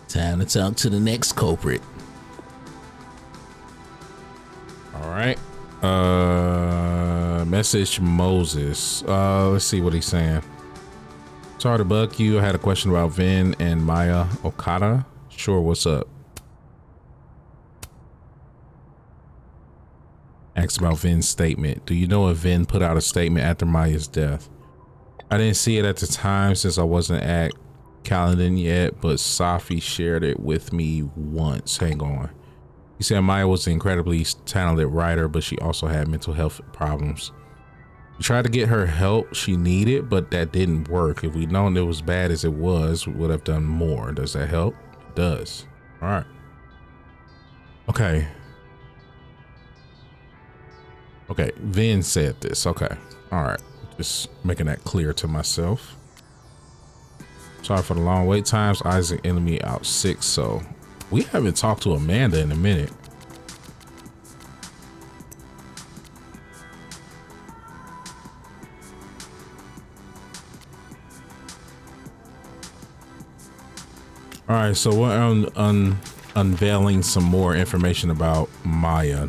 Time to talk to the next culprit. All right. Message Moses. Let's see what he's saying. Sorry to bug you. I had a question about Vin and Maya Okada. Sure, what's up? Asked about Vin's statement. Do you know if Vin put out a statement after Maya's death? I didn't see it at the time since I wasn't at Caledon yet, but Safi shared it with me once. Hang on. He said Maya was an incredibly talented writer, but she also had mental health problems. We tried to get her help she needed, but that didn't work. If we'd known it was bad as it was, we would have done more. Does that help? It does. All right. Okay. Okay, Vin said this. Okay. All right. Just making that clear to myself. Sorry for the long wait times. Isaac ended me out sick, so we haven't talked to Amanda in a minute. All right, so we're unveiling some more information about Maya.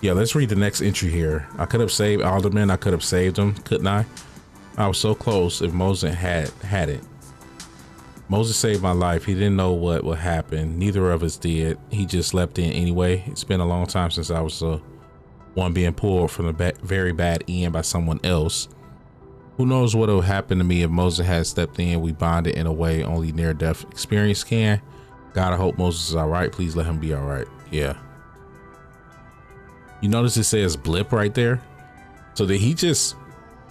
Yeah, let's read the next entry here. I could have saved Alderman. I could have saved him, couldn't I? I was so close. If Moses had it. Moses saved my life. He didn't know what would happen. Neither of us did. He just slept in anyway. It's been a long time since I was the one being pulled from the very bad end by someone else. Who knows what would happen to me if Moses had stepped in. We bonded in a way only near-death experience can. God, I hope Moses is all right. Please let him be all right. Yeah. You notice it says blip right there? So did he just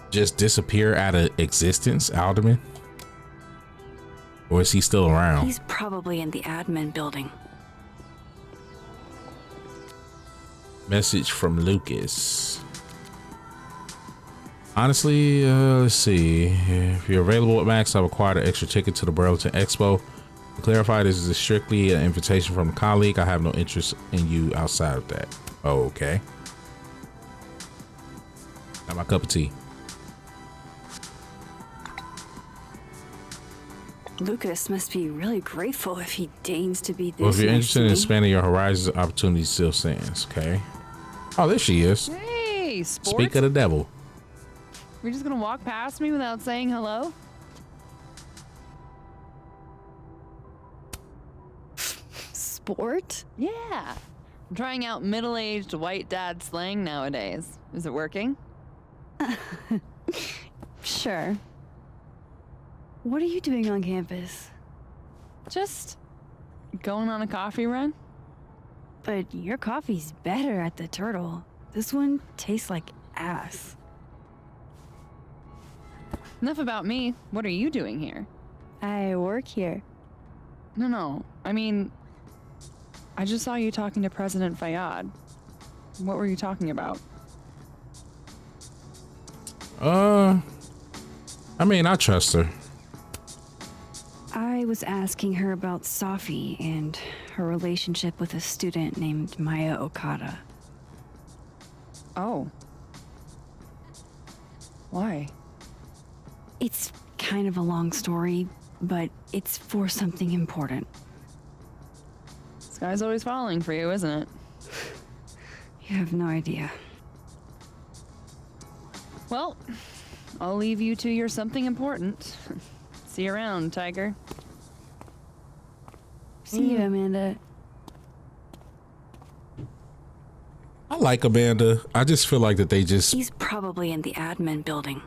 disappear out of existence, Alderman? Or is he still around? He's probably in the admin building. Message from Lucas. Honestly, let's see. If you're available at Max, I've acquired an extra ticket to the Burlington Expo. To clarify, this is strictly an invitation from a colleague. I have no interest in you outside of that. Okay. Not my cup of tea. Lucas must be really grateful if he deigns to be this. Well, if you're nice interested to in me. expanding your horizons, opportunity still stands. Okay. Oh, there she is. Hey, sports. Speak of the devil. You're just gonna walk past me without saying hello? Sport? Yeah. I'm trying out middle-aged white dad slang nowadays. Is it working? Sure. What are you doing on campus? Just going on a coffee run? But your coffee's better at the Turtle. This one tastes like ass. Enough about me. What are you doing here? I work here. No. I mean, I just saw you talking to President Fayyad. What were you talking about? I mean, I trust her. I was asking her about Safi and her relationship with a student named Maya Okada. Oh. Why? It's kind of a long story, but it's for something important. Sky's always falling for you, isn't it? You have no idea. Well, I'll leave you to your something important. See you around, Tiger. See you, Amanda. I like Amanda. I just feel like that they just... He's probably in the admin building.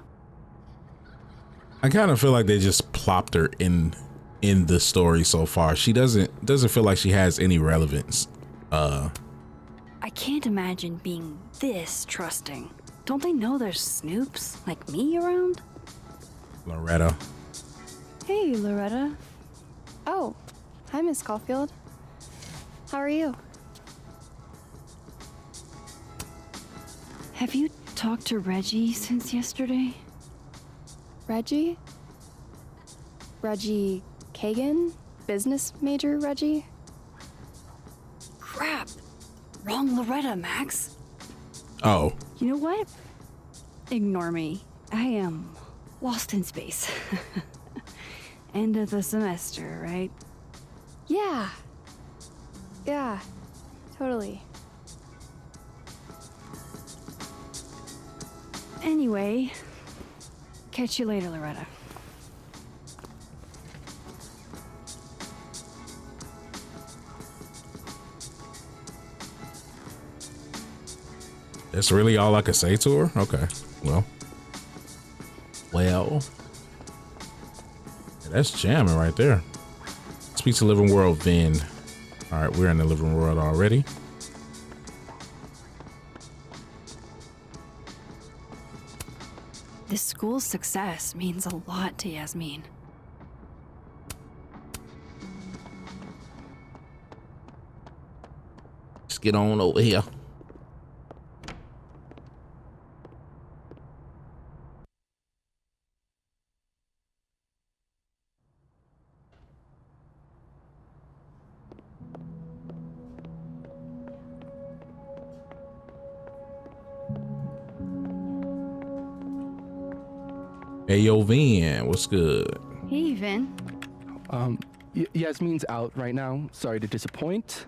I kind of feel like they just plopped her in the story so far. She doesn't feel like she has any relevance. I can't imagine being this trusting. Don't they know there's snoops like me around? Loretta. Hey, Loretta. Oh, hi, Miss Caulfield. How are you? Have you talked to Reggie since yesterday? Reggie? Reggie Kagan? Business major Reggie? Crap. Wrong Loretta, Max. Oh. You know what? Ignore me. I am lost in space. End of the semester, right? Yeah. Yeah, totally. Anyway, catch you later, Loretta. That's really all I could say to her? Okay. Well. Yeah, that's jamming right there. Speak to living world, Vin. All right, we're in the living world already. This school's success means a lot to Yasmin. Let's get on over here. Hey, yo, Vin, what's good? Hey, Vin. Yasmin's out right now. Sorry to disappoint.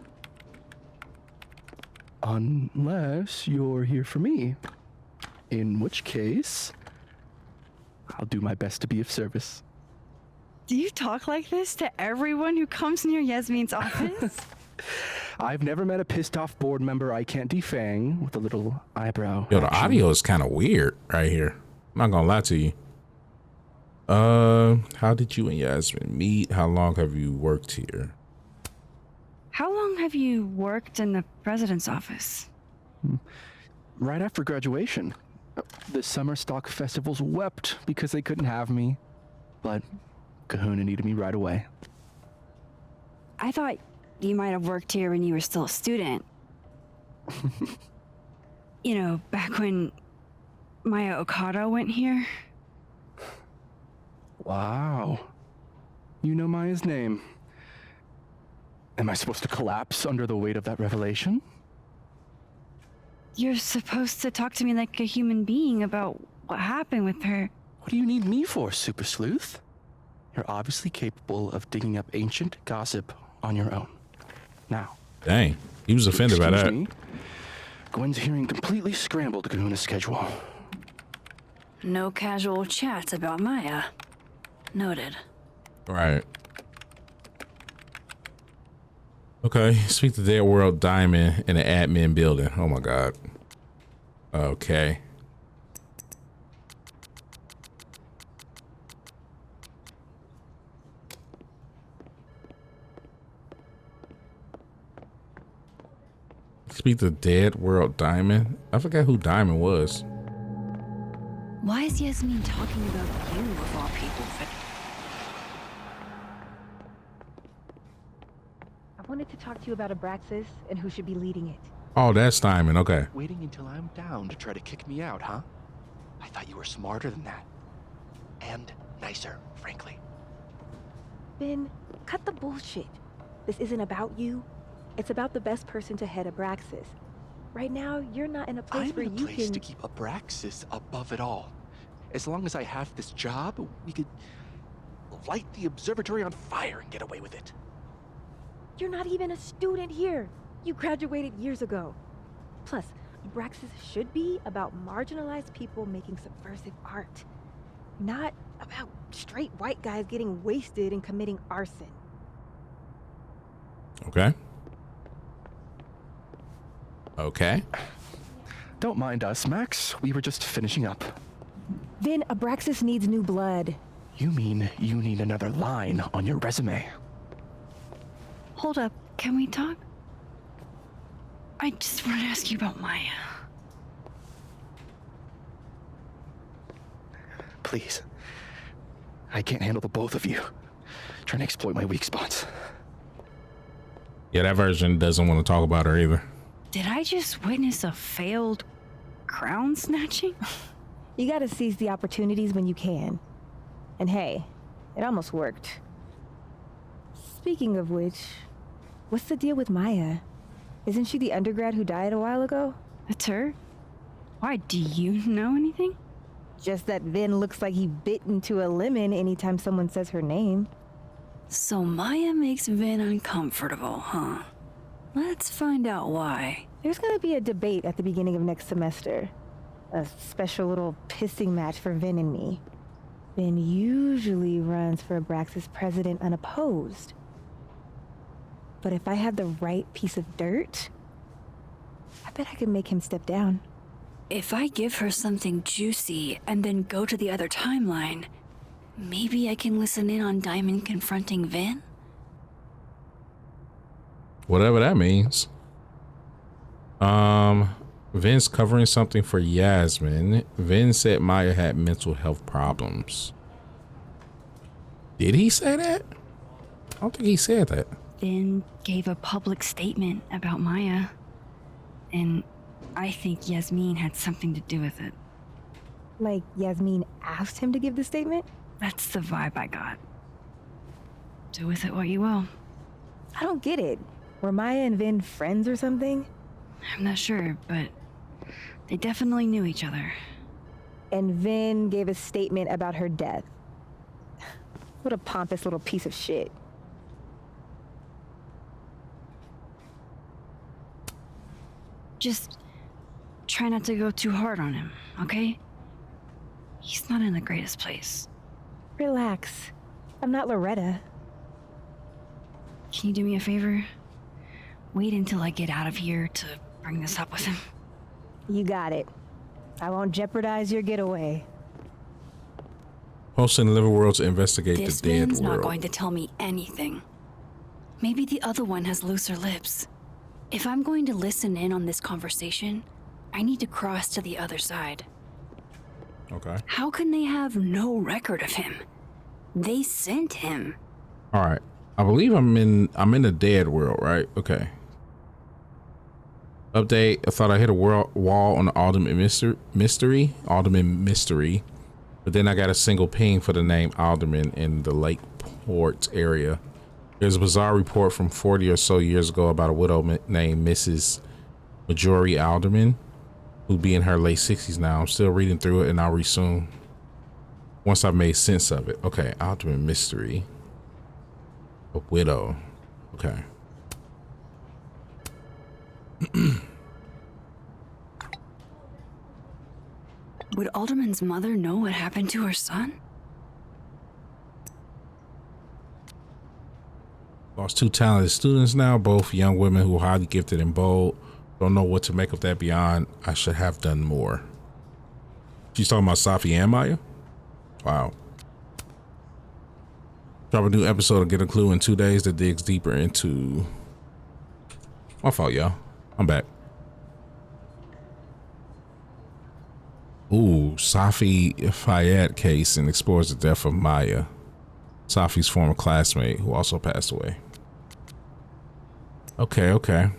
Unless you're here for me. In which case, I'll do my best to be of service. Do you talk like this to everyone who comes near Yasmin's office? I've never met a pissed off board member I can't defang with a little eyebrow. Yo, the action. audio is kind of weird right here. I'm not gonna lie to you. How did you and Yasmin meet? How long have you worked here? How long have you worked in the president's office? Right after graduation. The summer stock festivals wept because they couldn't have me. But Kahuna needed me right away. I thought you might have worked here when you were still a student. You know, back when Maya Okada went here. Wow. You know Maya's name. Am I supposed to collapse under the weight of that revelation? You're supposed to talk to me like a human being about what happened with her. What do you need me for, Super Sleuth? You're obviously capable of digging up ancient gossip on your own. Now. Dang, he was offended by that. Me, Gwen's hearing completely scrambled Kahuna's schedule. No casual chats about Maya. Noted. Right. Okay, speak to Dead World Diamond in the admin building. Oh my God. Okay. Speak to Dead World Diamond. I forgot who Diamond was. Why is Yasmin talking about you of all people? I wanted to talk to you about Abraxas and who should be leading it. Oh, that's Diamond. Okay. Waiting until I'm down to try to kick me out, huh? I thought you were smarter than that. And nicer, frankly. Ben, cut the bullshit. This isn't about you. It's about the best person to head Abraxas. Right now, you're not in a place where you can... I'm in a place to keep Abraxas above it all. As long as I have this job, we could light the observatory on fire and get away with it. You're not even a student here. You graduated years ago. Plus, Abraxas should be about marginalized people making subversive art. Not about straight white guys getting wasted and committing arson. Okay. Okay. Don't mind us, Max. We were just finishing up. Then Abraxas needs new blood. You mean you need another line on your resume? Hold up, can we talk? I just want to ask you about Maya. Please. I can't handle the both of you. Trying to exploit my weak spots. Yeah, that version doesn't want to talk about her either. Did I just witness a failed crown snatching? You gotta seize the opportunities when you can. And hey, it almost worked. Speaking of which, what's the deal with Maya? Isn't she the undergrad who died a while ago? That's her? Why, do you know anything? Just that Vin looks like he bit into a lemon anytime someone says her name. So Maya makes Vin uncomfortable, huh? Let's find out why. There's gonna be a debate at the beginning of next semester. A special little pissing match for Vin and me. Vin usually runs for Abraxas president unopposed. But if I had the right piece of dirt, I bet I could make him step down. If I give her something juicy and then go to the other timeline, maybe I can listen in on Diamond confronting Vin? Whatever that means. Vin's covering something for Yasmin. Vin said Maya had mental health problems. Did he say that? I don't think he said that. Vin gave a public statement about Maya, and I think Yasmin had something to do with it. Like Yasmin asked him to give the statement? That's the vibe I got. Do with it what you will. I don't get it. Were Maya and Vin friends or something? I'm not sure, but they definitely knew each other. And Vin gave a statement about her death. What a pompous little piece of shit. Just try not to go too hard on him, okay? He's not in the greatest place. Relax. I'm not Loretta. Can you do me a favor? Wait until I get out of here to bring this up with him. You got it. I won't jeopardize your getaway. Post and Liverworld to investigate the This dead man's world. not going to tell me anything. Maybe the other one has looser lips. If I'm going to listen in on this conversation, I need to cross to the other side. Okay. How can they have no record of him? They sent him. All right. I believe I'm in the dead world, right? Okay. Update. I thought I hit a wall on the Alderman Mystery, but then I got a single ping for the name Alderman in the Lakeport area. There's a bizarre report from 40 or so years ago about a widow named Mrs. Marjorie Alderman, who'd be in her late 60s now. I'm still reading through it, and I'll read soon once I've made sense of it. Okay, Alderman Mystery. A widow. Okay. Would Alderman's mother know what happened to her son? Lost 2 talented students now, both young women who are highly gifted and bold. Don't know what to make of that beyond I should have done more. She's talking about Safi and Maya? Wow. Drop a new episode and get a clue in 2 days that digs deeper into... My fault, y'all. I'm back. Ooh, Safi Fayette case and explores the death of Maya, Safi's former classmate who also passed away. Okay.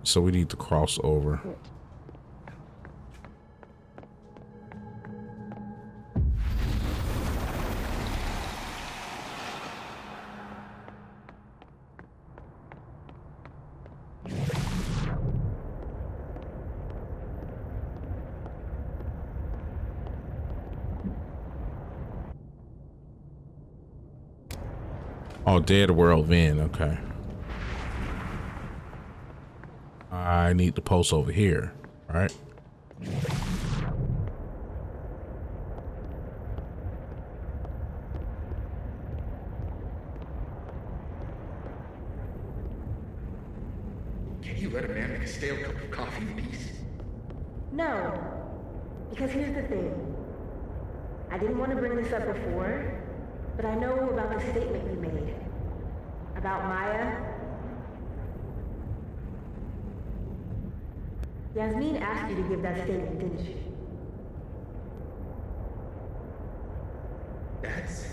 So we need to cross over. Oh, dead world Vin. Okay. I need to post over here. All right. Can you let a man make a stale cup of coffee in peace? No. Because here's the thing. I didn't want to bring this up before, but I know about the statement you made. About Maya. Yasmin asked you to give that statement, didn't she? That's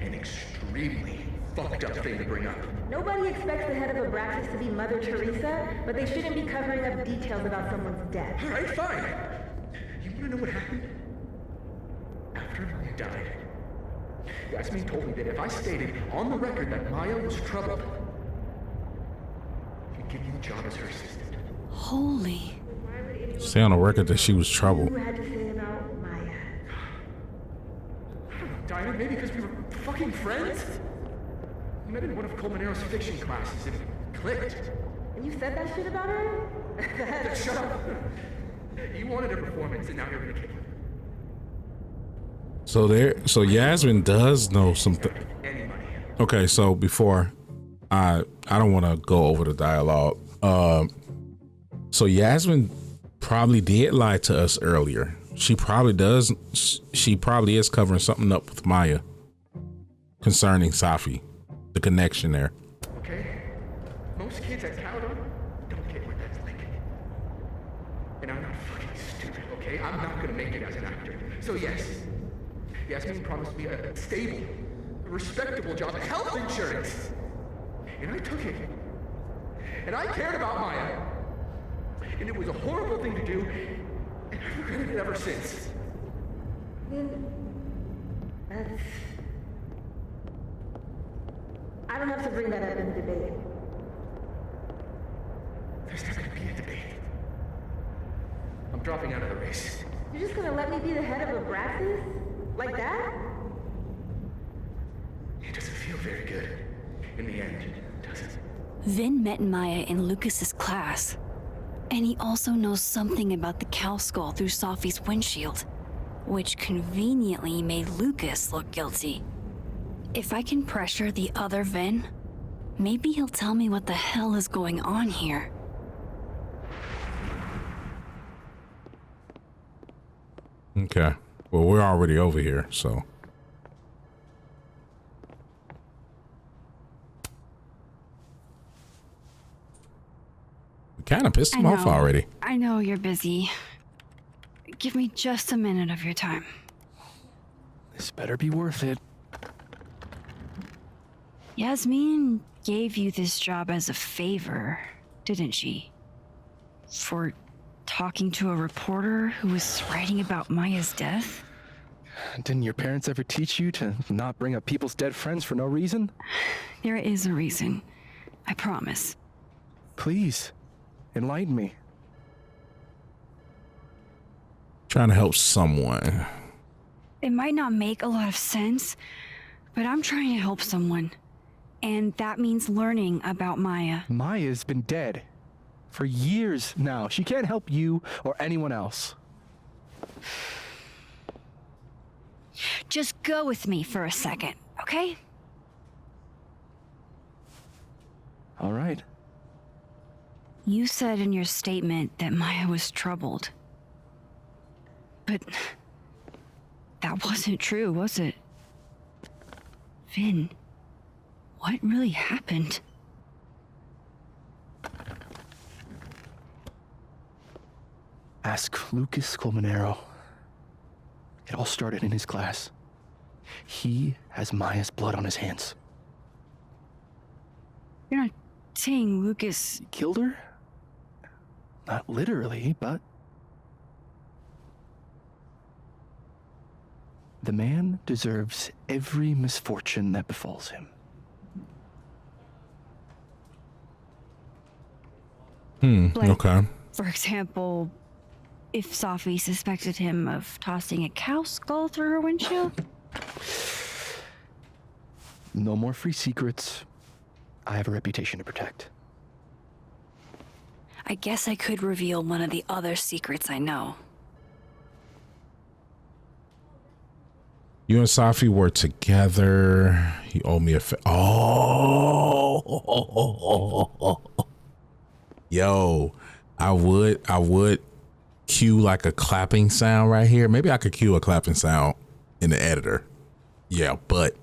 an extremely fucked up thing to bring up. Nobody expects the head of Abraxas to be Mother Teresa, but they shouldn't be covering up details about someone's death. All right, fine. You want to know what happened? After Maya died, Yasmin told me that if I stated on the record that Maya was troubled, she'd give me the job as her assistant. Holy. Say on the record that she was troubled. You had to say about Maya. I don't know, Diamond, maybe because we were fucking friends? We met in one of Colmenaro's fiction classes and it clicked. And you said that shit about her? Shut up. You wanted a performance and now you're gonna kill her. So Yasmin does know something. Okay, so before I don't want to go over the dialogue. So Yasmin probably did lie to us earlier. She probably does. She probably is covering something up with Maya concerning Safi. the connection there. Okay? Most kids at Caledon don't get what that's like. And I'm not fucking stupid, okay? I'm not gonna make it as an actor. So yes, Yasmin promised me a stable, a respectable job, health insurance. And I took it. And I cared about Maya. And it was a horrible thing to do, and I've regretted it ever since. I don't have to bring that up in the debate. There's not gonna be a debate. I'm dropping out of the race. You're just gonna let me be the head of Abraxas? Like that? It doesn't feel very good. In the end, does it? Vin met Maya in Lucas's class. And he also knows something about the cow skull through Sophie's windshield, which conveniently made Lucas look guilty. If I can pressure the other Vin, maybe he'll tell me what the hell is going on here. Okay. Well, we're already over here, so. We kind of pissed him off already. I know you're busy. Give me just a minute of your time. This better be worth it. Yasmin gave you this job as a favor, didn't she? For talking to a reporter who was writing about Maya's death? Didn't your parents ever teach you to not bring up people's dead friends for no reason? There is a reason. I promise. Please, enlighten me. Trying to help someone. It might not make a lot of sense, but I'm trying to help someone. And that means learning about Maya. Maya's been dead for years now. She can't help you or anyone else. Just go with me for a second, okay? All right. You said in your statement that Maya was troubled. But that wasn't true, was it? Vin, what really happened? Ask Lucas Colmenero. It all started in his class. He has Maya's blood on his hands. You're not saying Lucas killed her? Not literally, but... The man deserves every misfortune that befalls him. Okay. For example, if Sophie suspected him of tossing a cow skull through her windshield? No more free secrets. I have a reputation to protect. I guess I could reveal one of the other secrets I know. You and Sophie were together. You owe me a Yo, I would cue like a clapping sound right here. Maybe I could cue a clapping sound in the editor. Yeah, but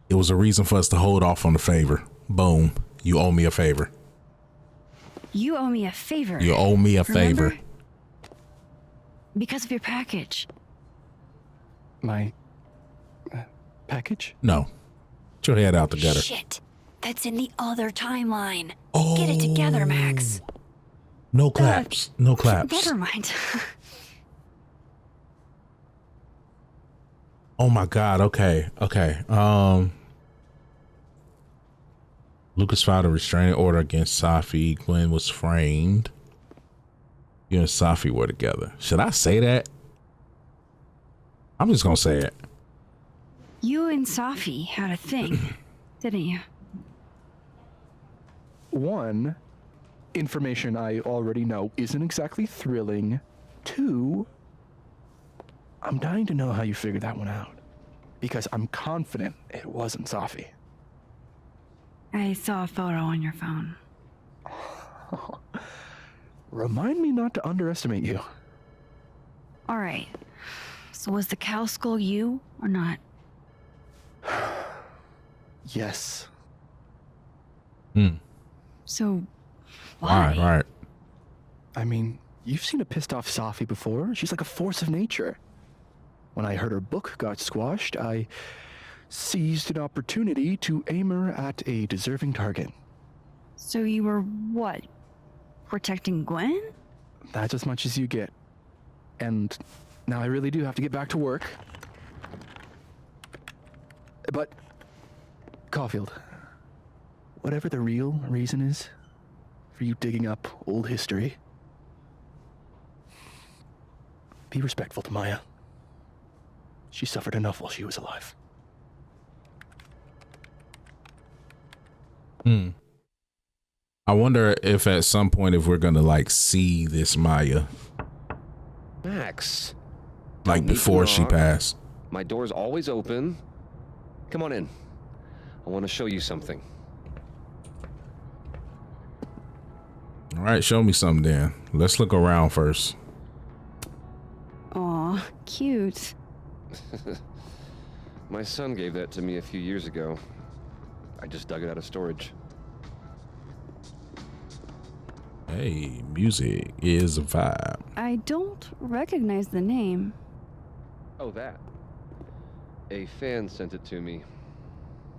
it was a reason for us to hold off on the favor. Boom. You owe me a favor. You owe me a favor. You owe me a favor. Because of your package. My package? No. Get your head out the gutter. Shit. That's in the other timeline. Oh. Get it together, Max. No claps. No claps. Never mind. Oh my God. Okay. Lucas filed a restraining order against Sophie. Gwen was framed. You and Sophie were together. Should I say that? I'm just gonna say it. You and Sophie had a thing, didn't you? One, information I already know isn't exactly thrilling. Two, I'm dying to know how you figured that one out. Because I'm confident it wasn't Sophie. I saw a photo on your phone. Remind me not to underestimate you. All right. So was the cow skull you or not? Yes. So, why? Right. I mean, you've seen a pissed off Safi before. She's like a force of nature. When I heard her book got squashed, I seized an opportunity to aim her at a deserving target. So you were what? Protecting Gwen? That's as much as you get. And now I really do have to get back to work. But, Caulfield, whatever the real reason is for you digging up old history, be respectful to Maya. She suffered enough while she was alive. I wonder if at some point if we're gonna like see this Maya, Max. like before she passed. My door's always open. Come on in. I want to show you something. All right, show me something then. Let's look around first. Aw, cute. My son gave that to me a few years ago. I just dug it out of storage. Hey, music is a vibe. I don't recognize the name. Oh, that. A fan sent it to me.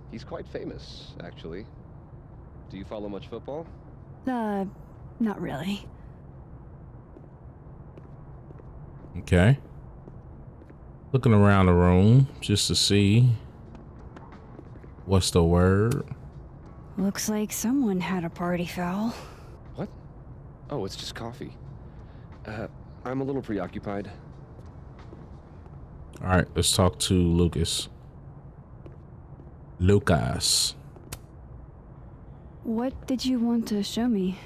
He's quite famous, actually. Do you follow much football? Not really. Okay. Looking around the room just to see what's the word. Looks like someone had a party foul. What? Oh, it's just coffee. I'm a little preoccupied. All right, let's talk to Lucas. Lucas. What did you want to show me?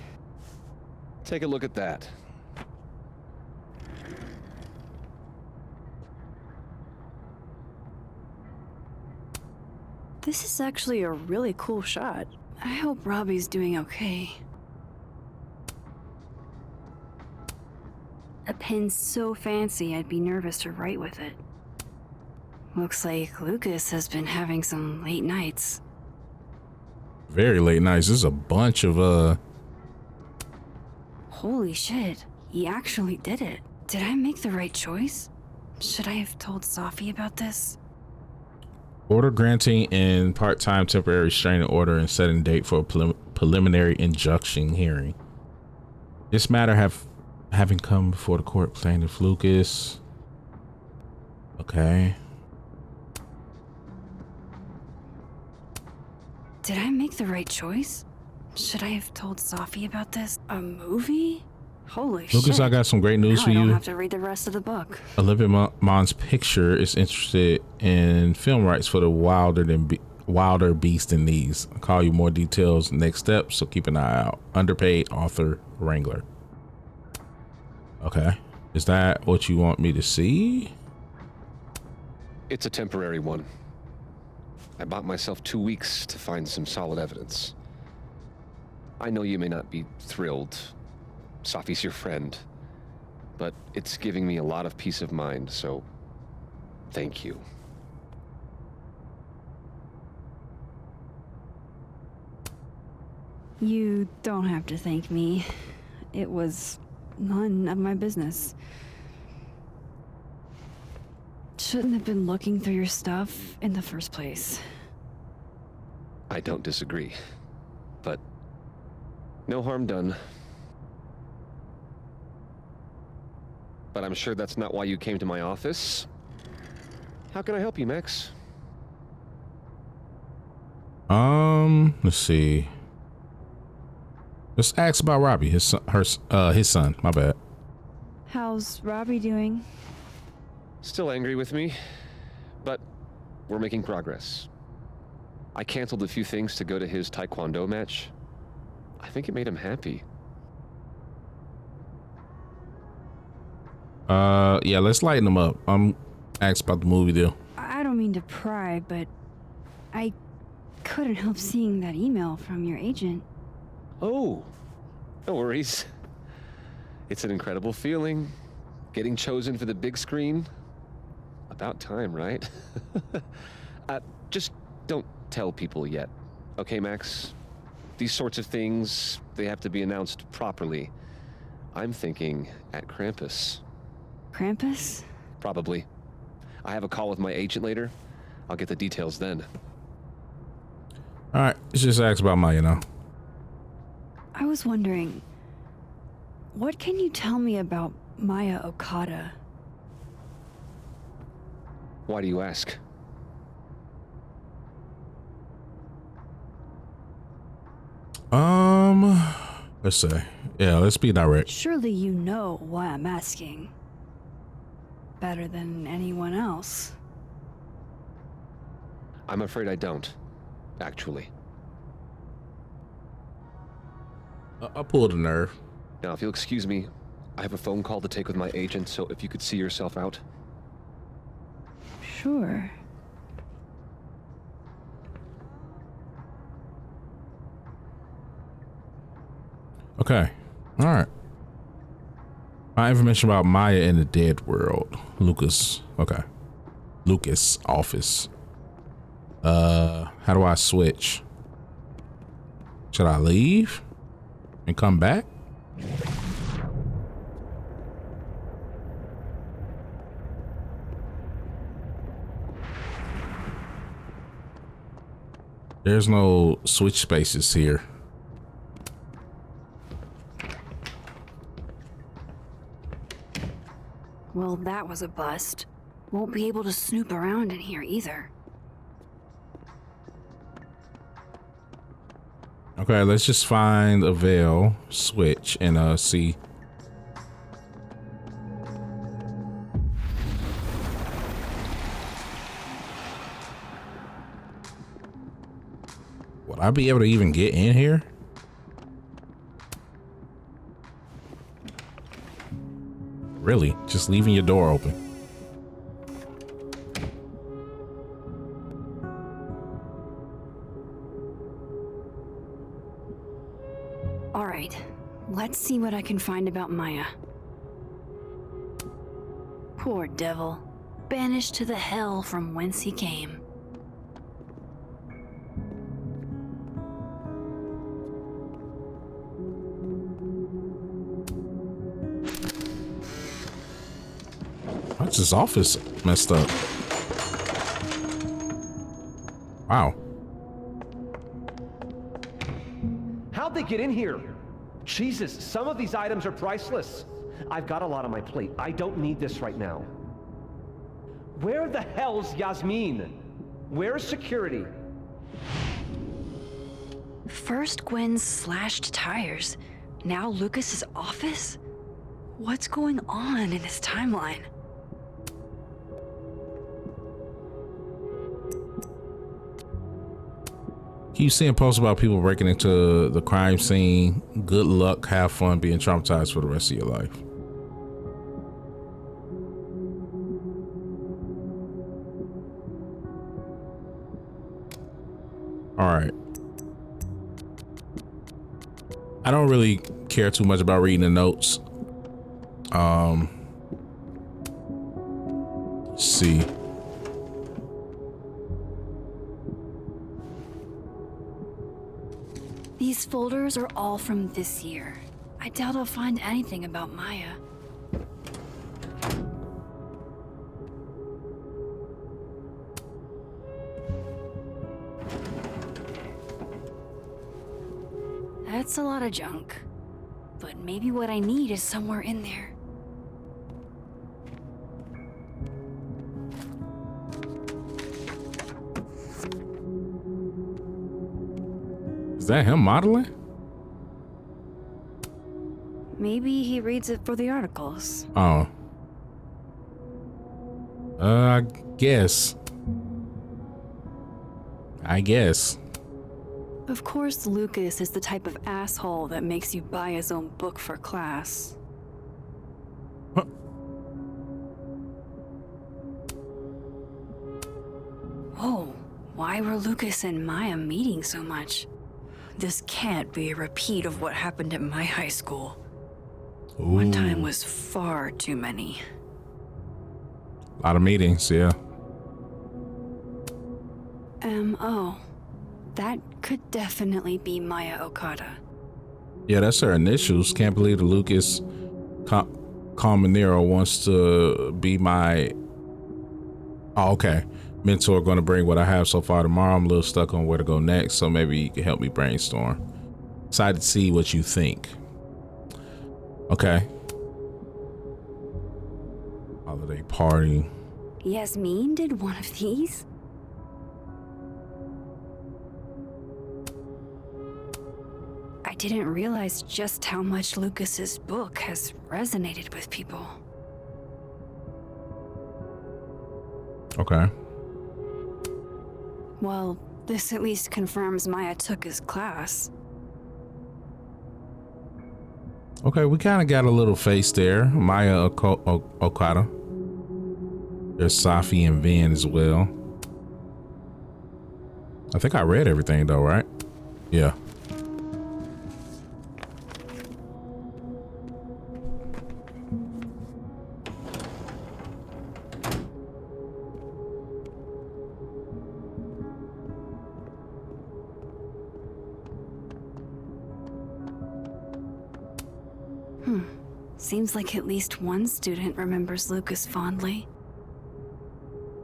Take a look at that. This is actually a really cool shot. I hope Robbie's doing okay. A pen so fancy I'd be nervous to write with it. Looks like Lucas has been having some late nights. Very late nights. There's a bunch of Holy shit, he actually did it. Did I make the right choice? Should I have told Safi about this? order granting and part-time temporary restraining order and setting date for a preliminary injunction hearing. This matter having come before the court, plaintiff Lucas. Okay. Did I make the right choice? Should I have told Safi about this? A movie? Holy shit. Lucas, I got some great news now for I you. don't have to read the rest of the book. Olivia Munn's picture is interested in film rights for the Wilder Beast in These. I'll call you more details next steps, so keep an eye out. Underpaid author Wrangler. Okay. Is that what you want me to see? It's a temporary one. I bought myself 2 weeks to find some solid evidence. I know you may not be thrilled. Safi's your friend. But it's giving me a lot of peace of mind, so thank you. You don't have to thank me. It was none of my business. Shouldn't have been looking through your stuff in the first place. I don't disagree. But no harm done. But I'm sure that's not why you came to my office. How can I help you, Max? Let's see. Let's ask about Robbie, his son. My bad. How's Robbie doing? Still angry with me, but we're making progress. I canceled a few things to go to his taekwondo match. I think it made him happy. Yeah, let's lighten him up. I'm asked about the movie deal. I don't mean to pry, but I couldn't help seeing that email from your agent. Oh, no worries. It's an incredible feeling. Getting chosen for the big screen. About time, right? Just don't tell people yet. Okay, Max? These sorts of things, they have to be announced properly. I'm thinking at Krampus. Krampus? Probably. I have a call with my agent later. I'll get the details then. All right, let's just ask about Maya now. I was wondering, what can you tell me about Maya Okada? Why do you ask? Let's say, yeah, let's be direct. Surely you know why I'm asking. Better than anyone else. I'm afraid I don't, actually. I pulled a nerve. Now, if you'll excuse me, I have a phone call to take with my agent, so if you could see yourself out. Sure. Okay. All right. My information about Maya in the dead world. Lucas. Okay. Lucas office. How do I switch? Should I leave and come back? There's no switch spaces here. Well, that was a bust. Won't be able to snoop around in here either. Okay, let's just find a veil, switch, and see. Would I be able to even get in here? Really? Just leaving your door open. All right, let's see what I can find about Maya. Poor devil, banished to the hell from whence he came. Why's this office messed up? Wow. How'd they get in here? Jesus, some of these items are priceless. I've got a lot on my plate. I don't need this right now. Where the hell's Yasmin? Where's security? First Gwen's slashed tires, now Lucas's office? What's going on in this timeline? Keep seeing posts about people breaking into the crime scene. Good luck, have fun being traumatized for the rest of your life. All right. I don't really care too much about reading the notes. Let's see. These folders are all from this year. I doubt I'll find anything about Maya. That's a lot of junk. But maybe what I need is somewhere in there. Is that him modeling? Maybe he reads it for the articles. Oh. I guess. Of course, Lucas is the type of asshole that makes you buy his own book for class. Huh. Whoa, why were Lucas and Maya meeting so much? This can't be a repeat of what happened at my high school. Ooh. One time was far too many. A lot of meetings, yeah. Oh, That could definitely be Maya Okada. Yeah, that's her initials. Can't believe that Lucas Calmanero wants to be my mentor. Going to bring what I have so far tomorrow. I'm a little stuck on where to go next, so maybe you can help me brainstorm. Excited to see what you think. Okay. Holiday party. Yasmin did one of these? I didn't realize just how much Lucas's book has resonated with people. Okay. Well, this at least confirms Maya took his class. Okay, we kind of got a little face there. Maya Okada. There's Safi and Vin as well. I think I read everything though, right? Yeah. Seems like at least one student remembers Lucas fondly.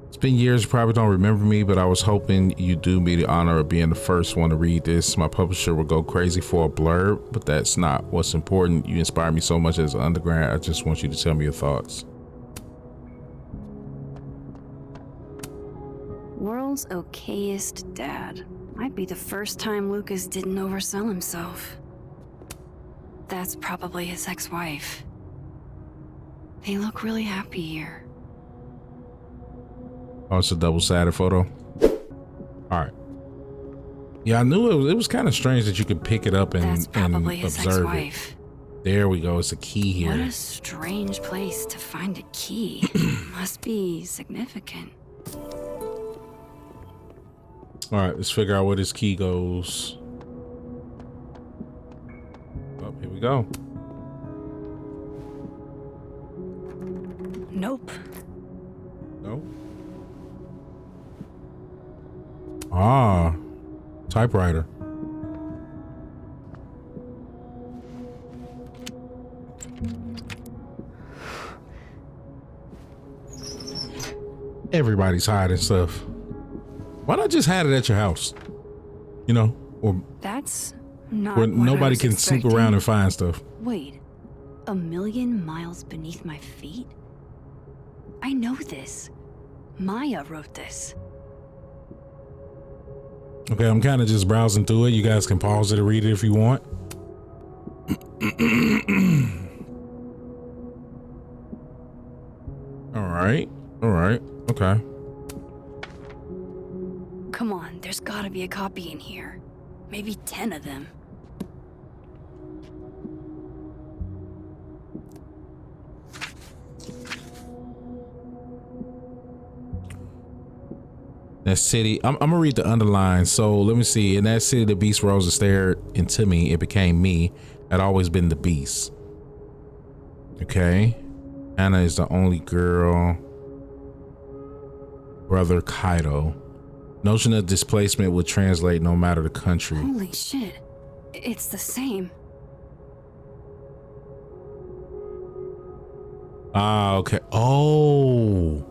It's been years, you probably don't remember me, but I was hoping you'd do me the honor of being the first one to read this. My publisher will go crazy for a blurb, but that's not what's important. You inspire me so much as an undergrad. I just want you to tell me your thoughts. World's okayest dad. Might be the first time Lucas didn't oversell himself. That's probably his ex-wife. They look really happy here. Oh, it's a double-sided photo. All right. Yeah, I knew it was kind of strange that you could pick it up and his observe ex-wife. it. There we go. It's a key here. What a strange place to find a key. Must be significant. All right, let's figure out where this key goes. Oh, here we go. Nope. No. Ah, typewriter. Everybody's hiding stuff. Why not just hide it at your house? You know, or That's not where what I nobody was can expecting. snoop around and find stuff. Wait, 1,000,000 miles beneath my feet? I know this. Maya wrote this. Okay, I'm kind of just browsing through it. You guys can pause it and read it if you want. All right, okay. Come on, there's gotta be a copy in here. Maybe 10 of them. That city, I'm gonna read the underline. So let me see. In that city, the beast rose and stared into me. It became me. I'd always been the beast. Okay. Anna is the only girl. Brother Kaido. Notion of displacement would translate no matter the country. Holy shit. It's the same. Ah, okay. Oh.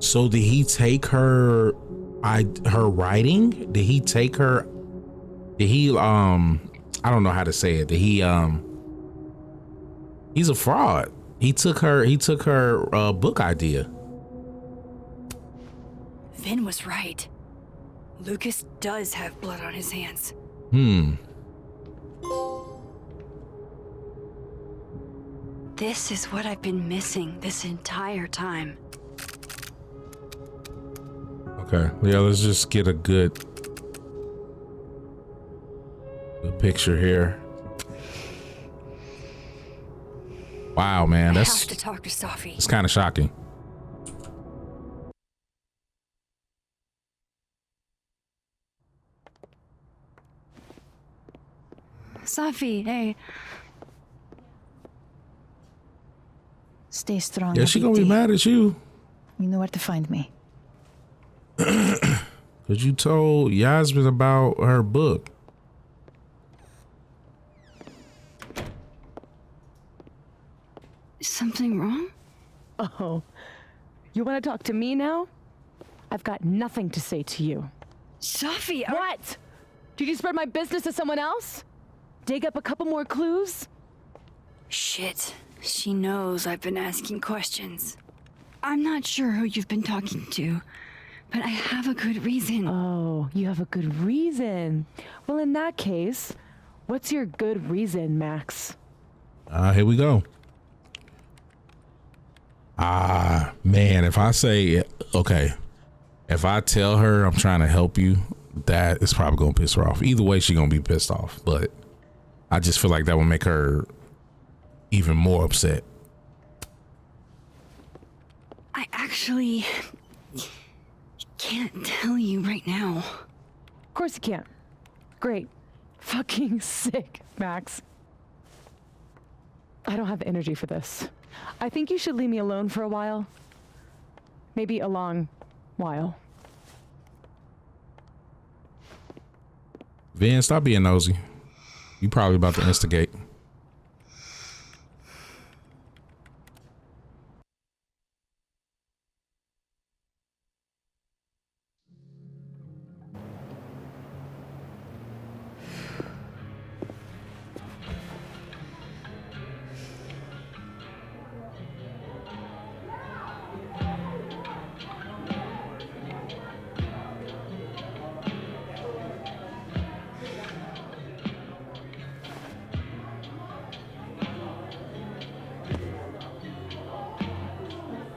So did he take her writing? Did he take her? Did he I don't know how to say it. Did he he's a fraud. He took her book idea. Vin was right. Lucas does have blood on his hands. This is what I've been missing this entire time. Okay, yeah, let's just get a good picture here. Wow, man, I that's have to talk to Safi. it's kind of shocking. Safi, hey. Stay strong. Yeah, she gonna be mad at you. You know where to find me. Because you told Yasmin about her book. Is something wrong? Oh, you want to talk to me now? I've got nothing to say to you. Sophie, What? Did you spread my business to someone else? Dig up a couple more clues? Shit. She knows I've been asking questions. I'm not sure who you've been talking to, but I have a good reason. Oh, you have a good reason. Well, in that case, what's your good reason, Max? Here we go. Man, if I say, okay, if I tell her I'm trying to help you, that is probably gonna piss her off. Either way, she's gonna be pissed off, but I just feel like that would make her even more upset. I actually can't tell you right now. Of course you can't. Great. Fucking sick, Max. I don't have energy for this. I think you should leave me alone for a while. Maybe a long while. Vin, stop being nosy. You probably about to instigate.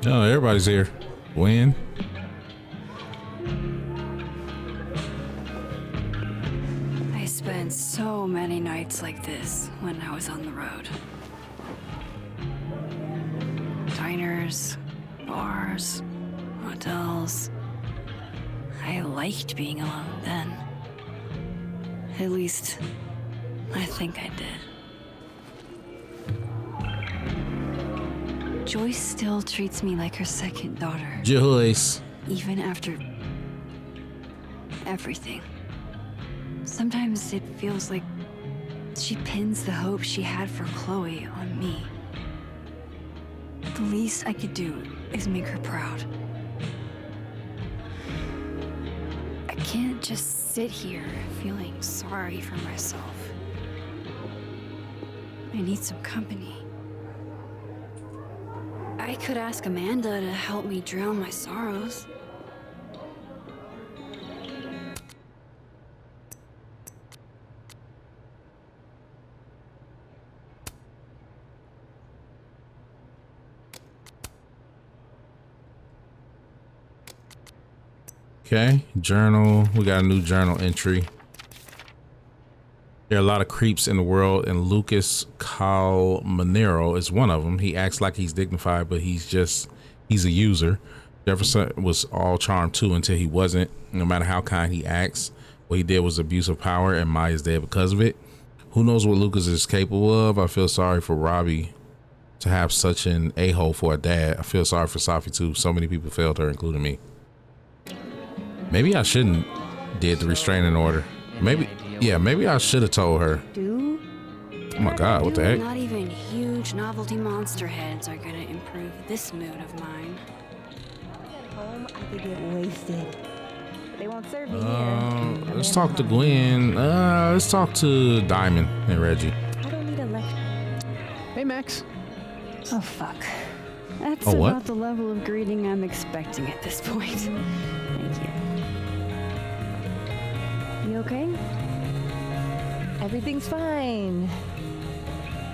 No, everybody's here. When? I spent so many nights like this when I was on the road. Diners, bars, hotels. I liked being alone then. At least, I think I did. Joyce still treats me like her second daughter. Joyce. Even after everything. Sometimes it feels like she pins the hope she had for Chloe on me. The least I could do is make her proud. I can't just sit here feeling sorry for myself. I need some company. I could ask Amanda to help me drown my sorrows. Okay, journal. We got a new journal entry. There are a lot of creeps in the world, and Lucas Calmanero is one of them. He acts like he's dignified, but he's a user. Jefferson was all charm too until he wasn't. No matter how kind he acts, what he did was abuse of power, and Maya's dead because of it. Who knows what Lucas is capable of? I feel sorry for Robbie to have such an a-hole for a dad. I feel sorry for Safi too. So many people failed her, including me. Maybe I shouldn't did the restraining order. Maybe I should have told her. Do? Oh my God, what the heck? Not even huge novelty monster heads are gonna improve this mood of mine. At home, I could get wasted. They won't serve me here. Let's talk to Gwen. Let's talk to Diamond and Reggie. I don't need a lecture. Hey, Max. Oh, fuck. That's Oh, what? about the level of greeting I'm expecting at this point. Thank you. You okay? Everything's fine.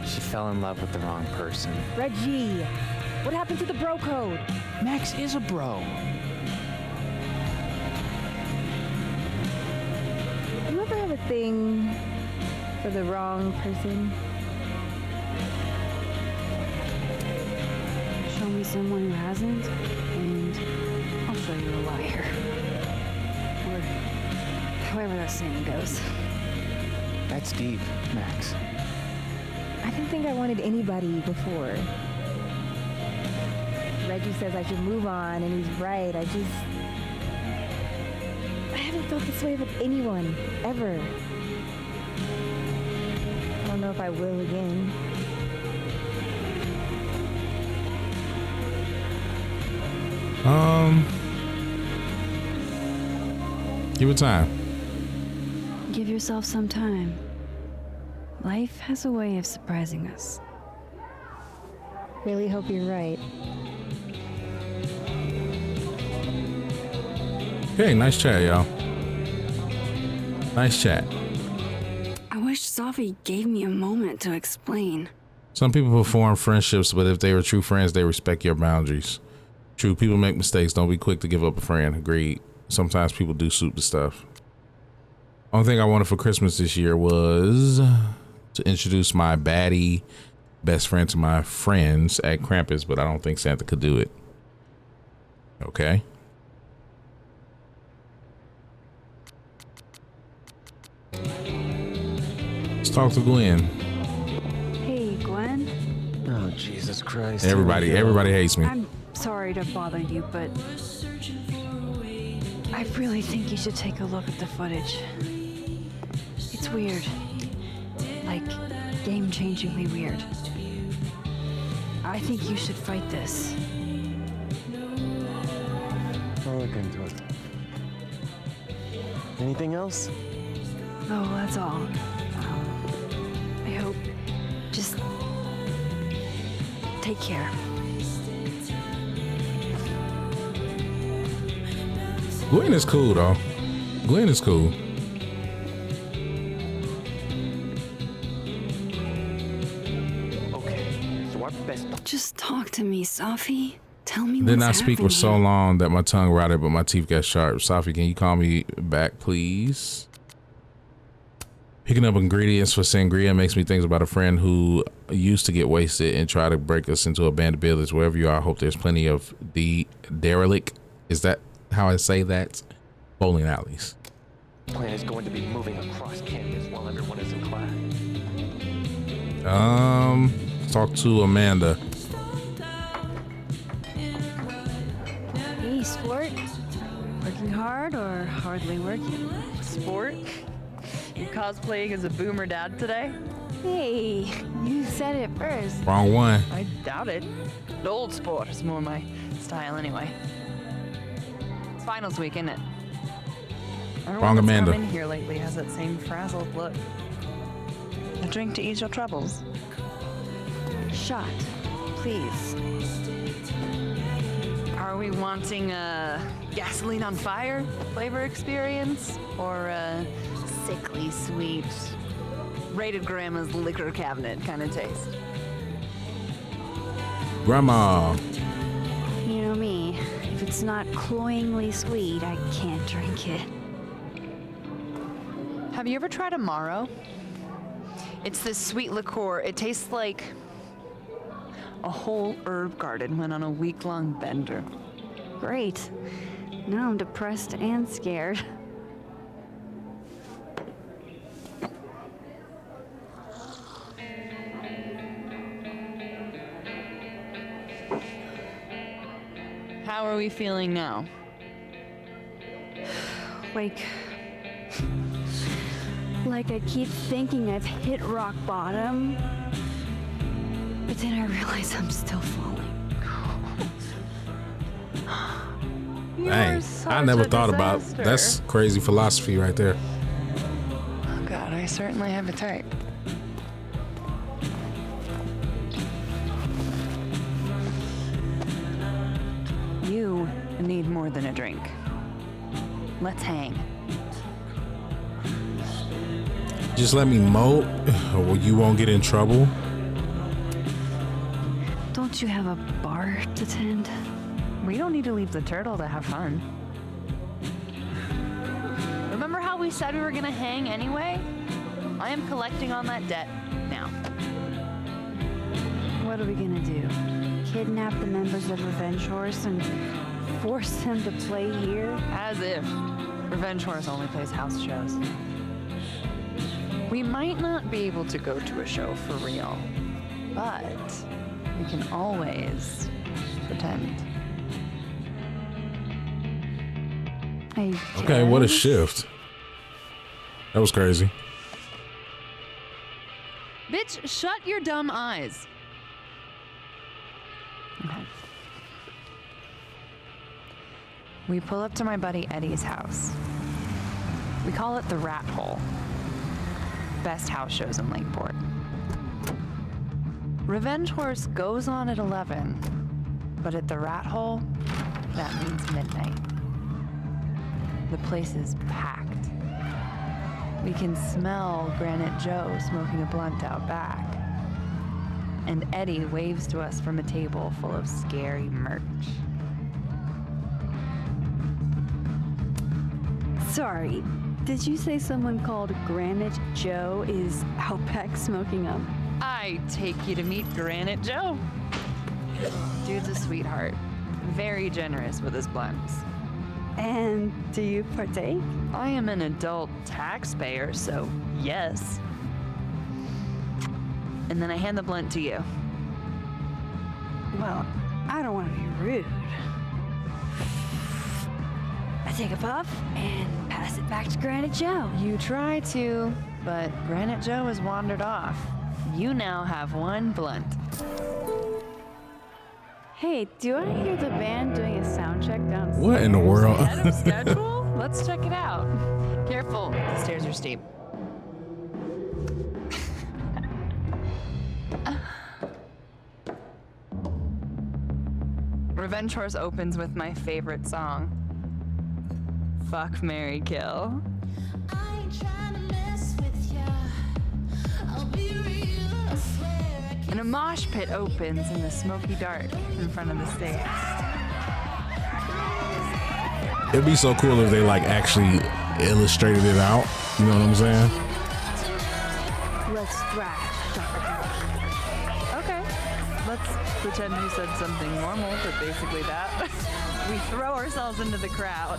She fell in love with the wrong person. Reggie, what happened to the bro code? Max is a bro. You ever have a thing for the wrong person? Show me someone who hasn't, and I'll show you a liar. Or however that saying goes. That's deep, Max. I didn't think I wanted anybody before. Reggie says I should move on, and he's right. I haven't felt this way with anyone, ever. I don't know if I will again. Give it time. Give yourself some time. Life has a way of surprising us. Really hope you're right. Hey, nice chat, y'all. Nice chat. I wish Safi gave me a moment to explain. Some people form friendships, but if they were true friends, they respect your boundaries. True, people make mistakes. Don't be quick to give up a friend. Agreed. Sometimes people do stupid stuff. Only thing I wanted for Christmas this year was to introduce my baddie best friend to my friends at Krampus, but I don't think Santa could do it. Okay. Let's talk to Gwen. Hey, Gwen. Oh, Jesus Christ. Everybody hates me. I'm sorry to bother you, but I really think you should take a look at the footage. It's weird. Like, game-changingly weird. I think you should fight this. I'll look into it. Anything else? Oh, that's all. I hope. Just take care. Gwen is cool, though. Gwen is cool. Just talk to me, Safi. Tell me Did what's not speak for so happening. long that my tongue rotted, but my teeth got sharp. Safi, can you call me back, please? Picking up ingredients for sangria makes me think about a friend who used to get wasted and try to break us into abandoned buildings. Wherever you are, I hope there's plenty of derelict. Is that how I say that? Bowling alleys. The plan is going to be moving across campus while everyone is in class. Talk to Amanda. Hey, sport. Working hard or hardly working? Sport? You cosplaying as a boomer dad today? Hey, you said it first. Wrong one. I doubt it. The old sport is more my style anyway. It's finals week, isn't it? Everyone Wrong that's Amanda. come in here lately has that same frazzled look. A drink to ease your troubles. Shot, please. Are we wanting a gasoline on fire flavor experience or a sickly sweet rated grandma's liquor cabinet kind of taste? Grandma. You know me. If it's not cloyingly sweet, I can't drink it. Have you ever tried Amaro? It's this sweet liqueur. It tastes like a whole herb garden went on a week-long bender. Great. Now I'm depressed and scared. How are we feeling now? Like I keep thinking I've hit rock bottom, but then I realize I'm still falling. Dang, I never thought about that's crazy philosophy right there. Oh God, I certainly have a type. You need more than a drink. Let's hang. Just let me moat, or you won't get in trouble. Don't you have a bar to tend? We don't need to leave the turtle to have fun. Remember how we said we were gonna hang anyway? I am collecting on that debt now. What are we gonna do? Kidnap the members of Revenge Horse and force them to play here? As if Revenge Horse only plays house shows. We might not be able to go to a show for real, but we can always pretend. Okay, what a shift. That was crazy. Bitch, shut your dumb eyes. Okay. We pull up to my buddy Eddie's house. We call it the Rat Hole. Best house shows in Lakeport. Revenge Horse goes on at 11, but at the Rat Hole, that means midnight. The place is packed. We can smell Granite Joe smoking a blunt out back. And Eddie waves to us from a table full of scary merch. Sorry, did you say someone called Granite Joe is out back smoking up? I take you to meet Granite Joe. Dude's a sweetheart. Very generous with his blunts. And do you partake? I am an adult taxpayer, so yes. And then I hand the blunt to you. Well, I don't want to be rude. I take a puff and pass it back to Granite Joe. You try to, but Granite Joe has wandered off. You now have one blunt. Hey, do I hear the band doing a sound check downstairs? What in the world? Ahead of schedule? Let's check it out. Careful, the stairs are steep. Revenge Horse opens with my favorite song. Fuck, Marry, Kill. And a mosh pit opens in the smoky dark in front of the stage. It'd be so cool if they like actually illustrated it out. You know what I'm saying? Let's thrash. Okay. Let's pretend you said something normal, but basically that. We throw ourselves into the crowd.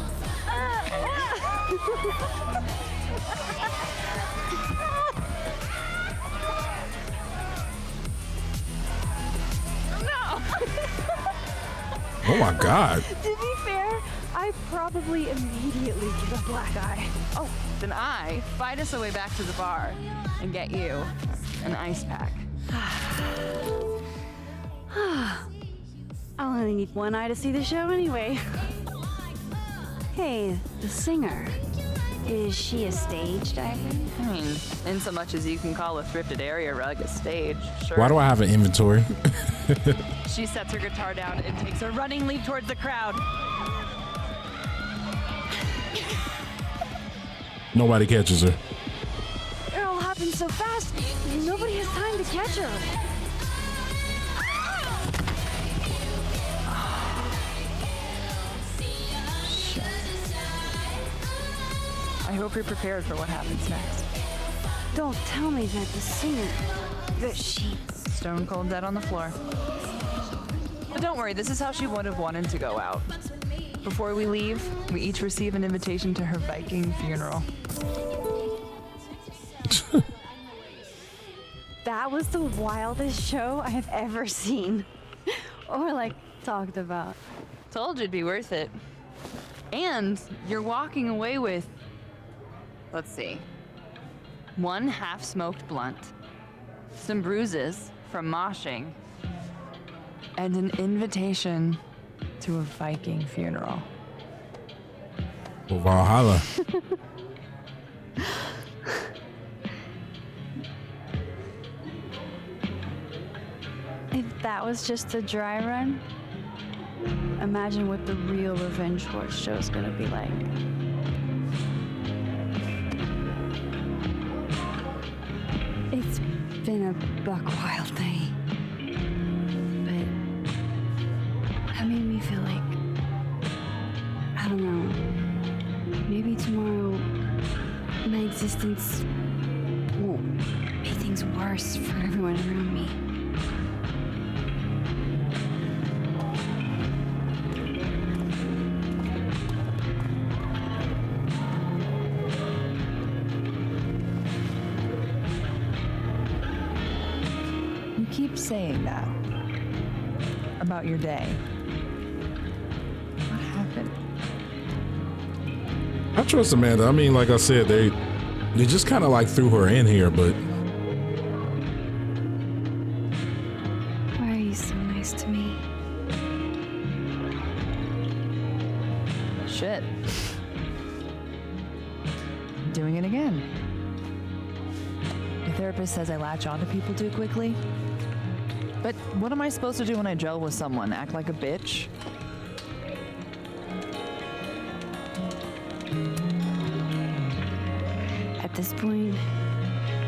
Oh my God. To be fair, I probably immediately get a black eye. Oh, then I fight us a way back to the bar and get you an ice pack. I'll only need one eye to see the show anyway. Hey, the singer. Is she a stage diver? I mean, in so much as you can call a thrifted area rug a stage, sure. Why do I have an inventory? She sets her guitar down and takes a running leap towards the crowd. Nobody catches her. It all happens so fast, nobody has time to catch her. I hope you're prepared for what happens next. Don't tell me that the singer, that she... Stone cold dead on the floor. But don't worry, this is how she would have wanted to go out. Before we leave, we each receive an invitation to her Viking funeral. That was the wildest show I have ever seen. Or like, talked about. Told you it'd be worth it. And you're walking away with, let's see, one half-smoked blunt, some bruises from moshing, and an invitation to a Viking funeral. Well, Valhalla. If that was just a dry run, imagine what the real Revenge Horse show's gonna be like. It's been a buck wild day, but that made me feel like, I don't know, maybe tomorrow my existence won't make things worse for everyone around me. You keep saying that about your day. I trust Amanda. I mean, like I said, they just kind of like threw her in here, but Why are you so nice to me? Shit. Doing it again. Your therapist says I latch onto people too quickly. But what am I supposed to do when I gel with someone? Act like a bitch? At this point,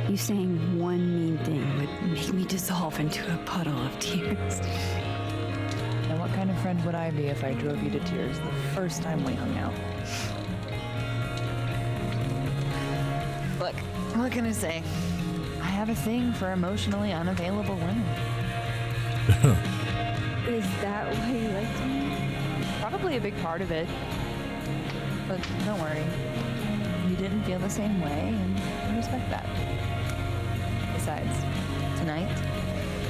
you saying one mean thing would make me dissolve into a puddle of tears. And what kind of friend would I be if I drove you to tears the first time we hung out? Look, what can I say? I have a thing for emotionally unavailable women. Is that why you liked me? Probably a big part of it. But don't worry. You didn't feel the same way, and I respect that. Besides, tonight,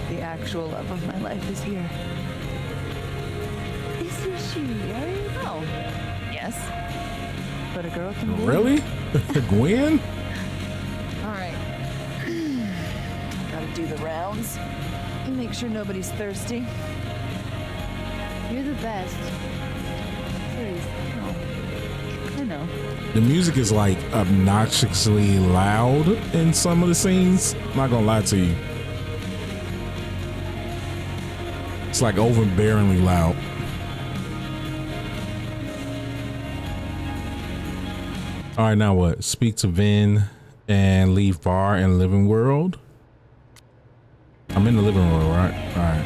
the actual love of my life is here. Isn't she very? Oh, yes. But a girl can be. Really? Gwen? All right. Gotta do the rounds. Make sure nobody's thirsty. You're the best. Please. I know. The music is like obnoxiously loud in some of the scenes. I'm not gonna lie to you. It's like overbearingly loud. All right, now what? Speak to Vin and leave bar and living world. I'm in the living room, right? All right.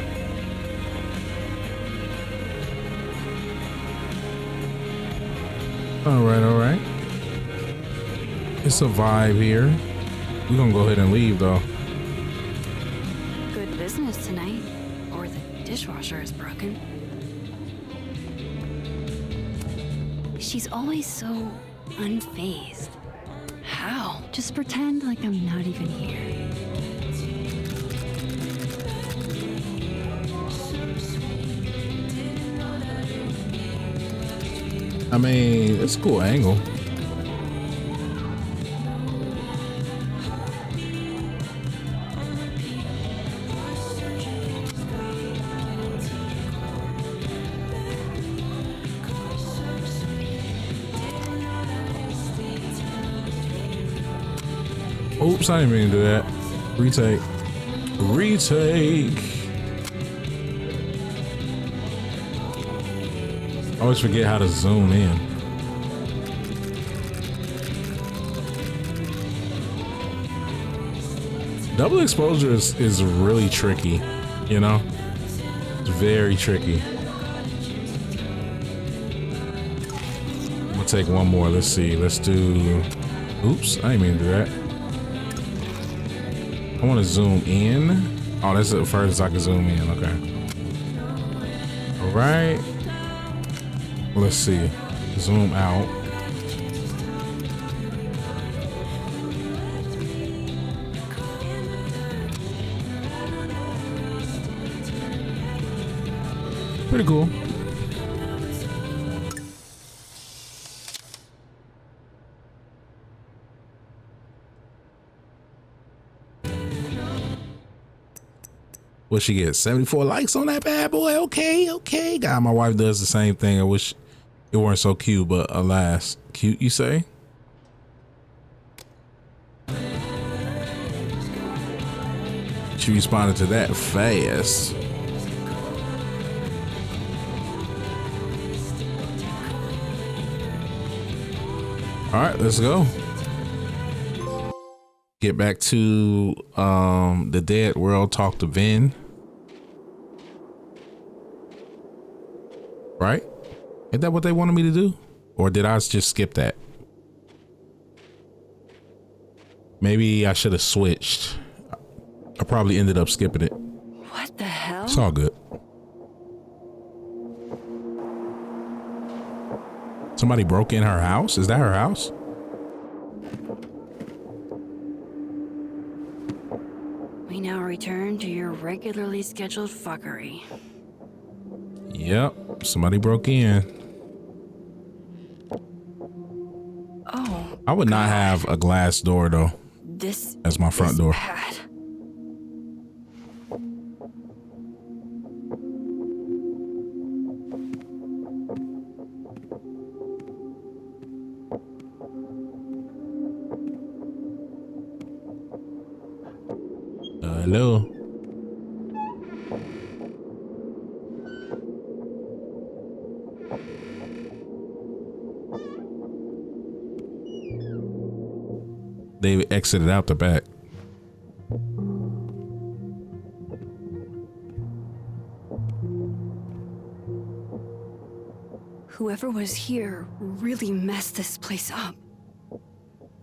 All right. It's a vibe here. We're gonna go ahead and leave though. Good business tonight, or the dishwasher is broken. She's always so unfazed. How? Just pretend like I'm not even here. I mean, it's a cool angle. Oops, I didn't mean to do that. Retake. I always forget how to zoom in. Double exposure is really tricky, you know? It's very tricky. I'm gonna take one more. Let's see. Let's do. Oops, I didn't mean to do that. I want to zoom in. Oh, that's the furthest I can zoom in. Okay. All right. Let's see. Zoom out. Pretty cool. What she get? 74 likes on that bad boy. Okay. God, my wife does the same thing. I wish it weren't so cute, but alas, cute, you say? She responded to that fast. All right, let's go. Get back to the dead world. Talk to Vin. Right? Isn't that what they wanted me to do? Or did I just skip that? Maybe I should have switched. I probably ended up skipping it. What the hell? It's all good. Somebody broke in her house? Is that her house? We now return to your regularly scheduled fuckery. Yep, somebody broke in. I would not have a glass door though. This as my front door. Bad. Hello. They exited out the back. Whoever was here really messed this place up.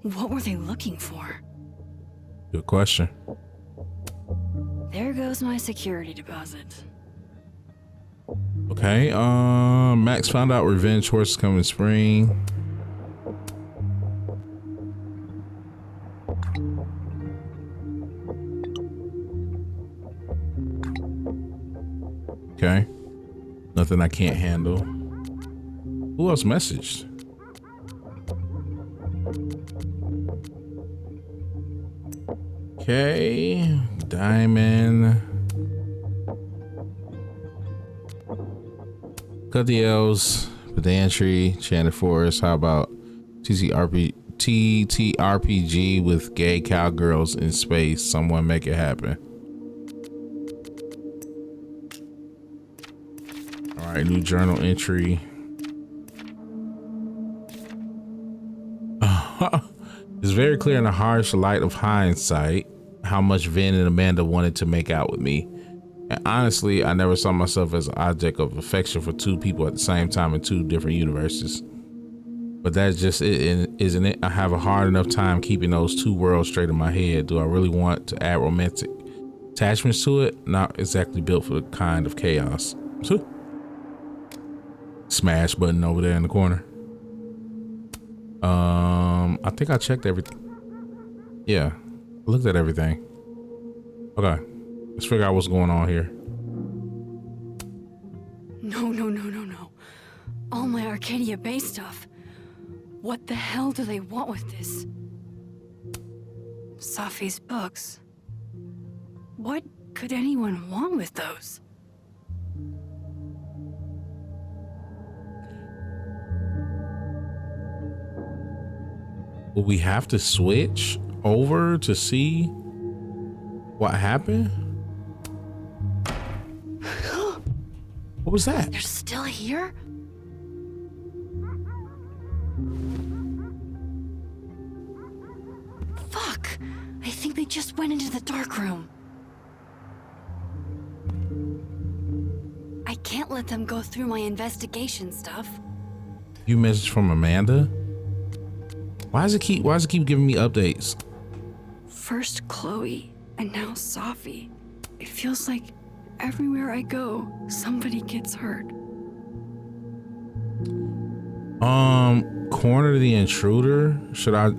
What were they looking for? Good question. There goes my security deposit. Okay, Max found out revenge horses come in spring. Okay, nothing I can't handle. Who else messaged? Okay, Diamond. Cut the L's, Pedantry, Chanted Forest. How about TTRPG with gay cowgirls in space? Someone make it happen. All right, new journal entry. It's very clear in the harsh light of hindsight how much Vin and Amanda wanted to make out with me. And honestly, I never saw myself as an object of affection for two people at the same time in two different universes. But that's just it, isn't it? I have a hard enough time keeping those two worlds straight in my head. Do I really want to add romantic attachments to it? Not exactly built for the kind of chaos. Smash button over there in the corner. I think I checked everything. Yeah, I looked at everything. Okay, let's figure out what's going on here. No. All my Arcadia Bay stuff. What the hell do they want with this? Safi's books. What could anyone want with those? Will we have to switch over to see what happened? What was that? They're still here? Fuck! I think they just went into the dark room. I can't let them go through my investigation stuff. You message from Amanda? Why does it keep giving me updates? First Chloe, and now Safi. It feels like everywhere I go, somebody gets hurt. Corner the intruder? Should I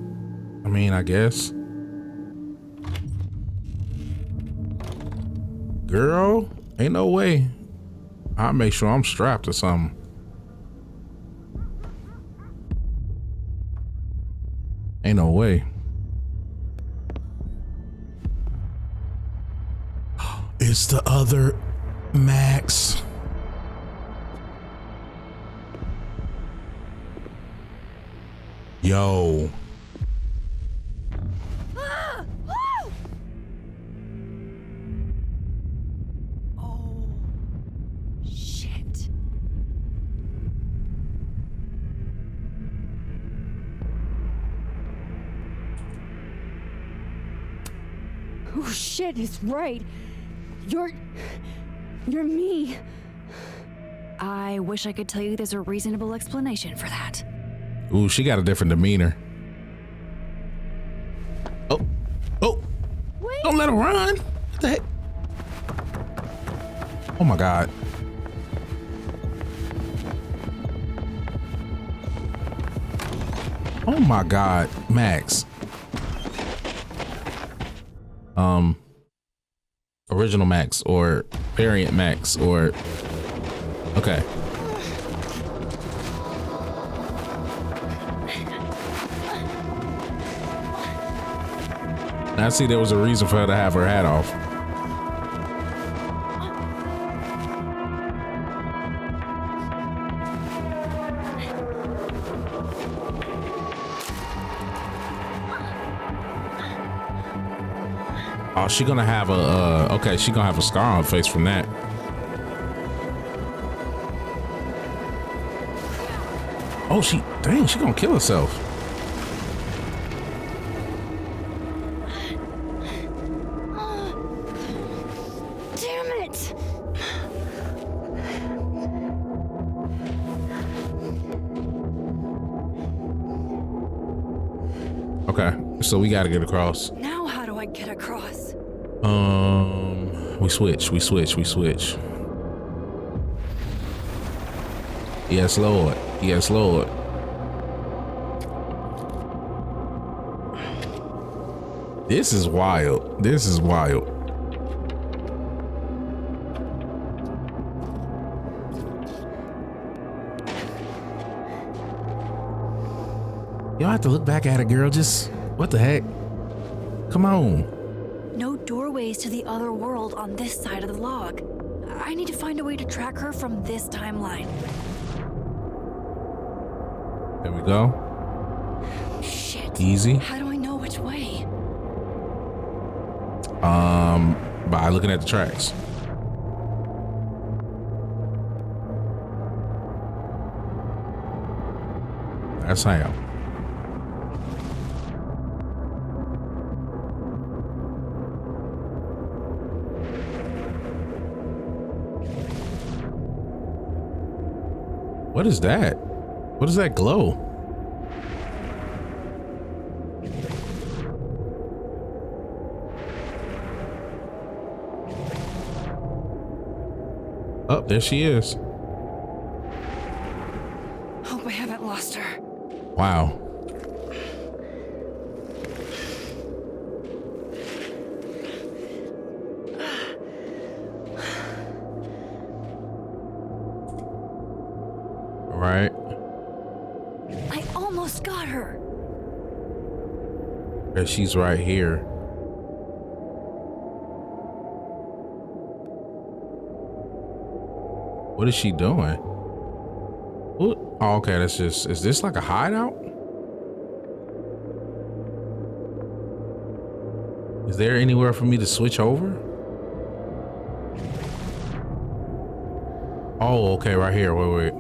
mean, I guess. Girl, ain't no way. I'll make sure I'm strapped or something. Ain't no way. It's the other Max. Yo. Oh, shit. Oh shit, he's right. You're me. I wish I could tell you there's a reasonable explanation for that. Ooh, she got a different demeanor. Oh. Wait. Don't let her run. What the heck? Oh my God. Oh my God, Max. Original Max or variant Max or okay. I see there was a reason for her to have her hat off. Oh, she gonna have a, okay, she gonna have a scar on her face from that. Oh, dang, she gonna kill herself. Damn it! Okay, so we gotta get across. Now how do I get across? We switch. Yes, Lord. Yes, Lord. This is wild. This is wild. Y'all have to look back at it, girl. Just, what the heck? Come on. No doorways to the other world on this side of the log. I need to find a way to track her from this timeline. There we go. Shit. Easy. How do I know which way? By looking at the tracks. That's how. What is that? What is that glow? Oh, there she is. Hope I haven't lost her. Wow. All right. I almost got her. And she's right here. What is she doing? What? Oh, okay, that's just, is this like a hideout? Is there anywhere for me to switch over? Oh, okay, right here. Wait.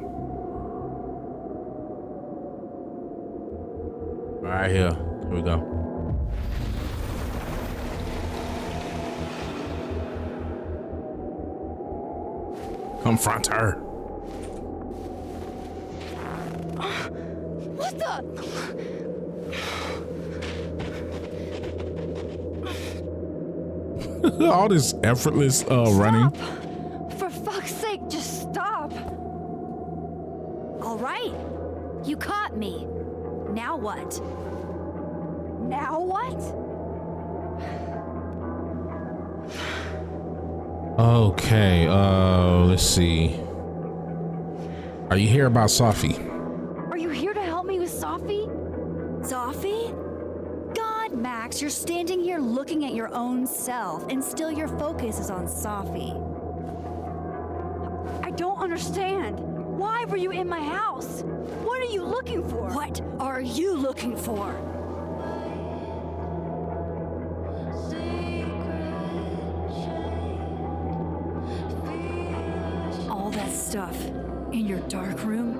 Right here. Here we go. Confront her. What the? All this effortless running. For fuck's sake, just stop. All right. You caught me. Now what? Now what? Okay, let's see. Are you here about Safi? Are you here to help me with Safi? Safi? God, Max, you're standing here looking at your own self, and still your focus is on Safi. I don't understand. Why were you in my house? What are you looking for? What are you looking for? All that stuff in your dark room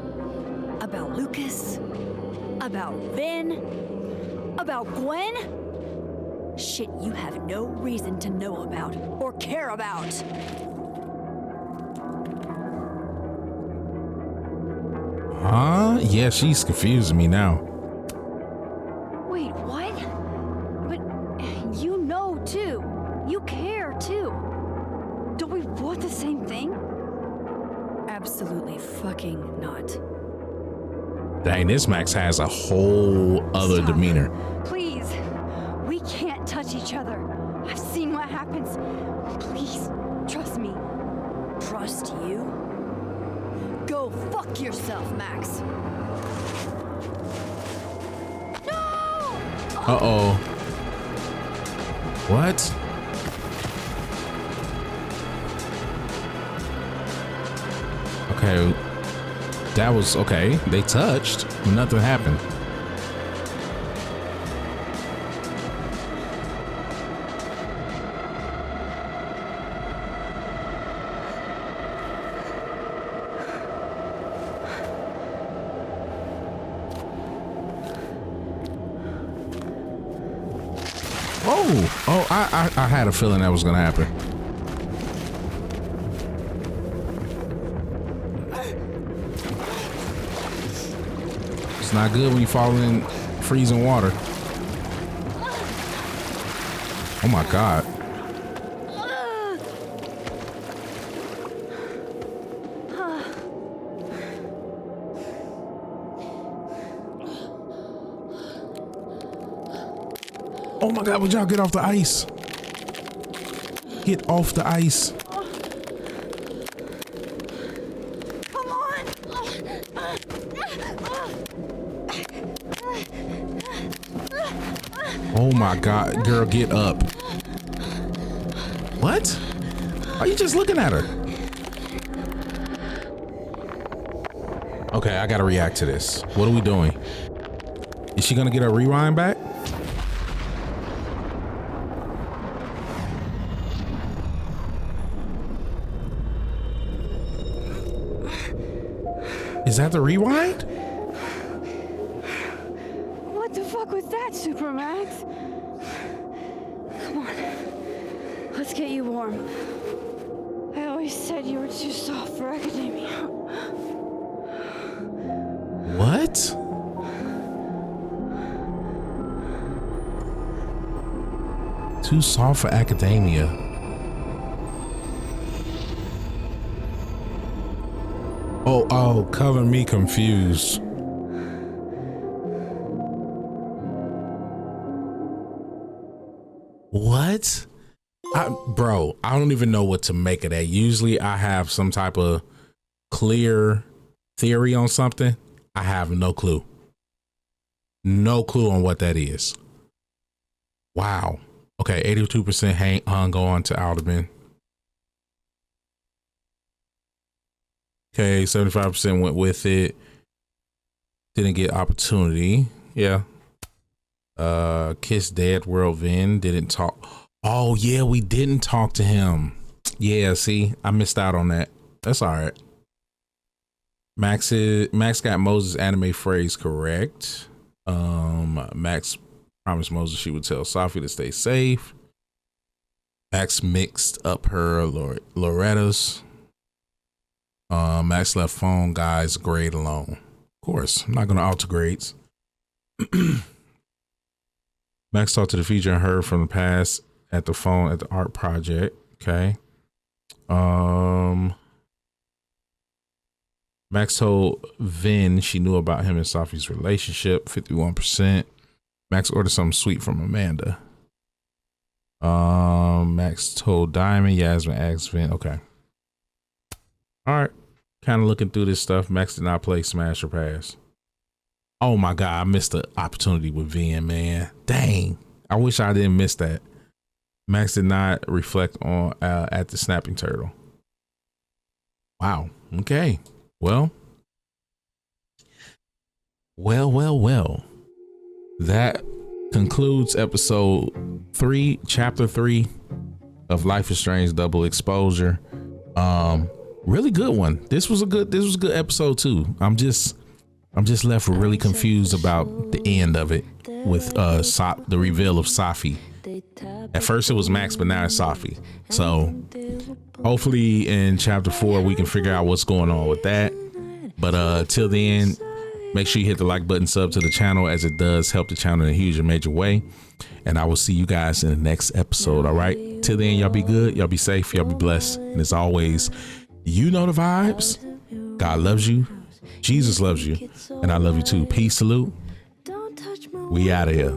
about Lucas, about Vin, about Gwen? Shit you have no reason to know about or care about. Huh? Yeah, she's confusing me now. Wait, what? But you know too. You care too. Don't we want the same thing? Absolutely fucking not. Dang, this Max has a whole other Stop. demeanor. Please. We can't touch each other. I've seen what happens. Please, trust me. Trust you? Go fuck yourself, Max. Uh-oh. What? Okay. That was okay. They touched, but nothing happened. Oh, I had a feeling that was gonna happen. It's not good when you fall in freezing water. Oh my God. Oh my God, would y'all get off the ice? Get off the ice. Come on. Oh my God, girl, get up. What? Are you just looking at her? Okay, I gotta react to this. What are we doing? Is she gonna get her rewind back? Is that the rewind? What the fuck was that, Supermax? Come on. Let's get you warm. I always said you were too soft for academia. What? Too soft for academia. Oh, color me confused. What? Bro, I don't even know what to make of that. Usually I have some type of clear theory on something. I have no clue. No clue on what that is. Wow. Okay, 82% hung on to Alderman. Okay, 75% went with it. Didn't get opportunity. Yeah. Kiss Dead World Vin didn't talk. Oh yeah, we didn't talk to him. Yeah, see, I missed out on that. That's all right. Max got Moses' anime phrase correct. Max promised Moses she would tell Safi to stay safe. Max mixed up her Loretta's. Max left phone guy's grade alone. Of course, I'm not gonna alter grades. Max talked to the future and heard from the past at the phone at the art project. Okay. Max told Vin she knew about him and Safi's relationship, 51%. Max ordered something sweet from Amanda. Max told Diamond, Yasmin asked Vin. Okay. All right. Kind of looking through this stuff. Max did not play Smash or Pass. Oh my God, I missed the opportunity with Vin, man. Dang. I wish I didn't miss that. Max did not reflect on at the snapping turtle. Wow. Okay. Well. That concludes episode 3, chapter 3 of Life is Strange Double Exposure. Really good one. This was a good episode too. I'm just left really confused about the end of it with the reveal of Safi. At first it was Max, but now it's Safi. So hopefully in chapter 4 we can figure out what's going on with that. But till then, make sure you hit the like button, sub to the channel, as it does help the channel in a huge and major way. And I will see you guys in the next episode. All right. Till then, y'all be good. Y'all be safe. Y'all be blessed. And as always, you know the vibes. God loves you. Jesus loves you. And I love you too. Peace, salute. We out of here.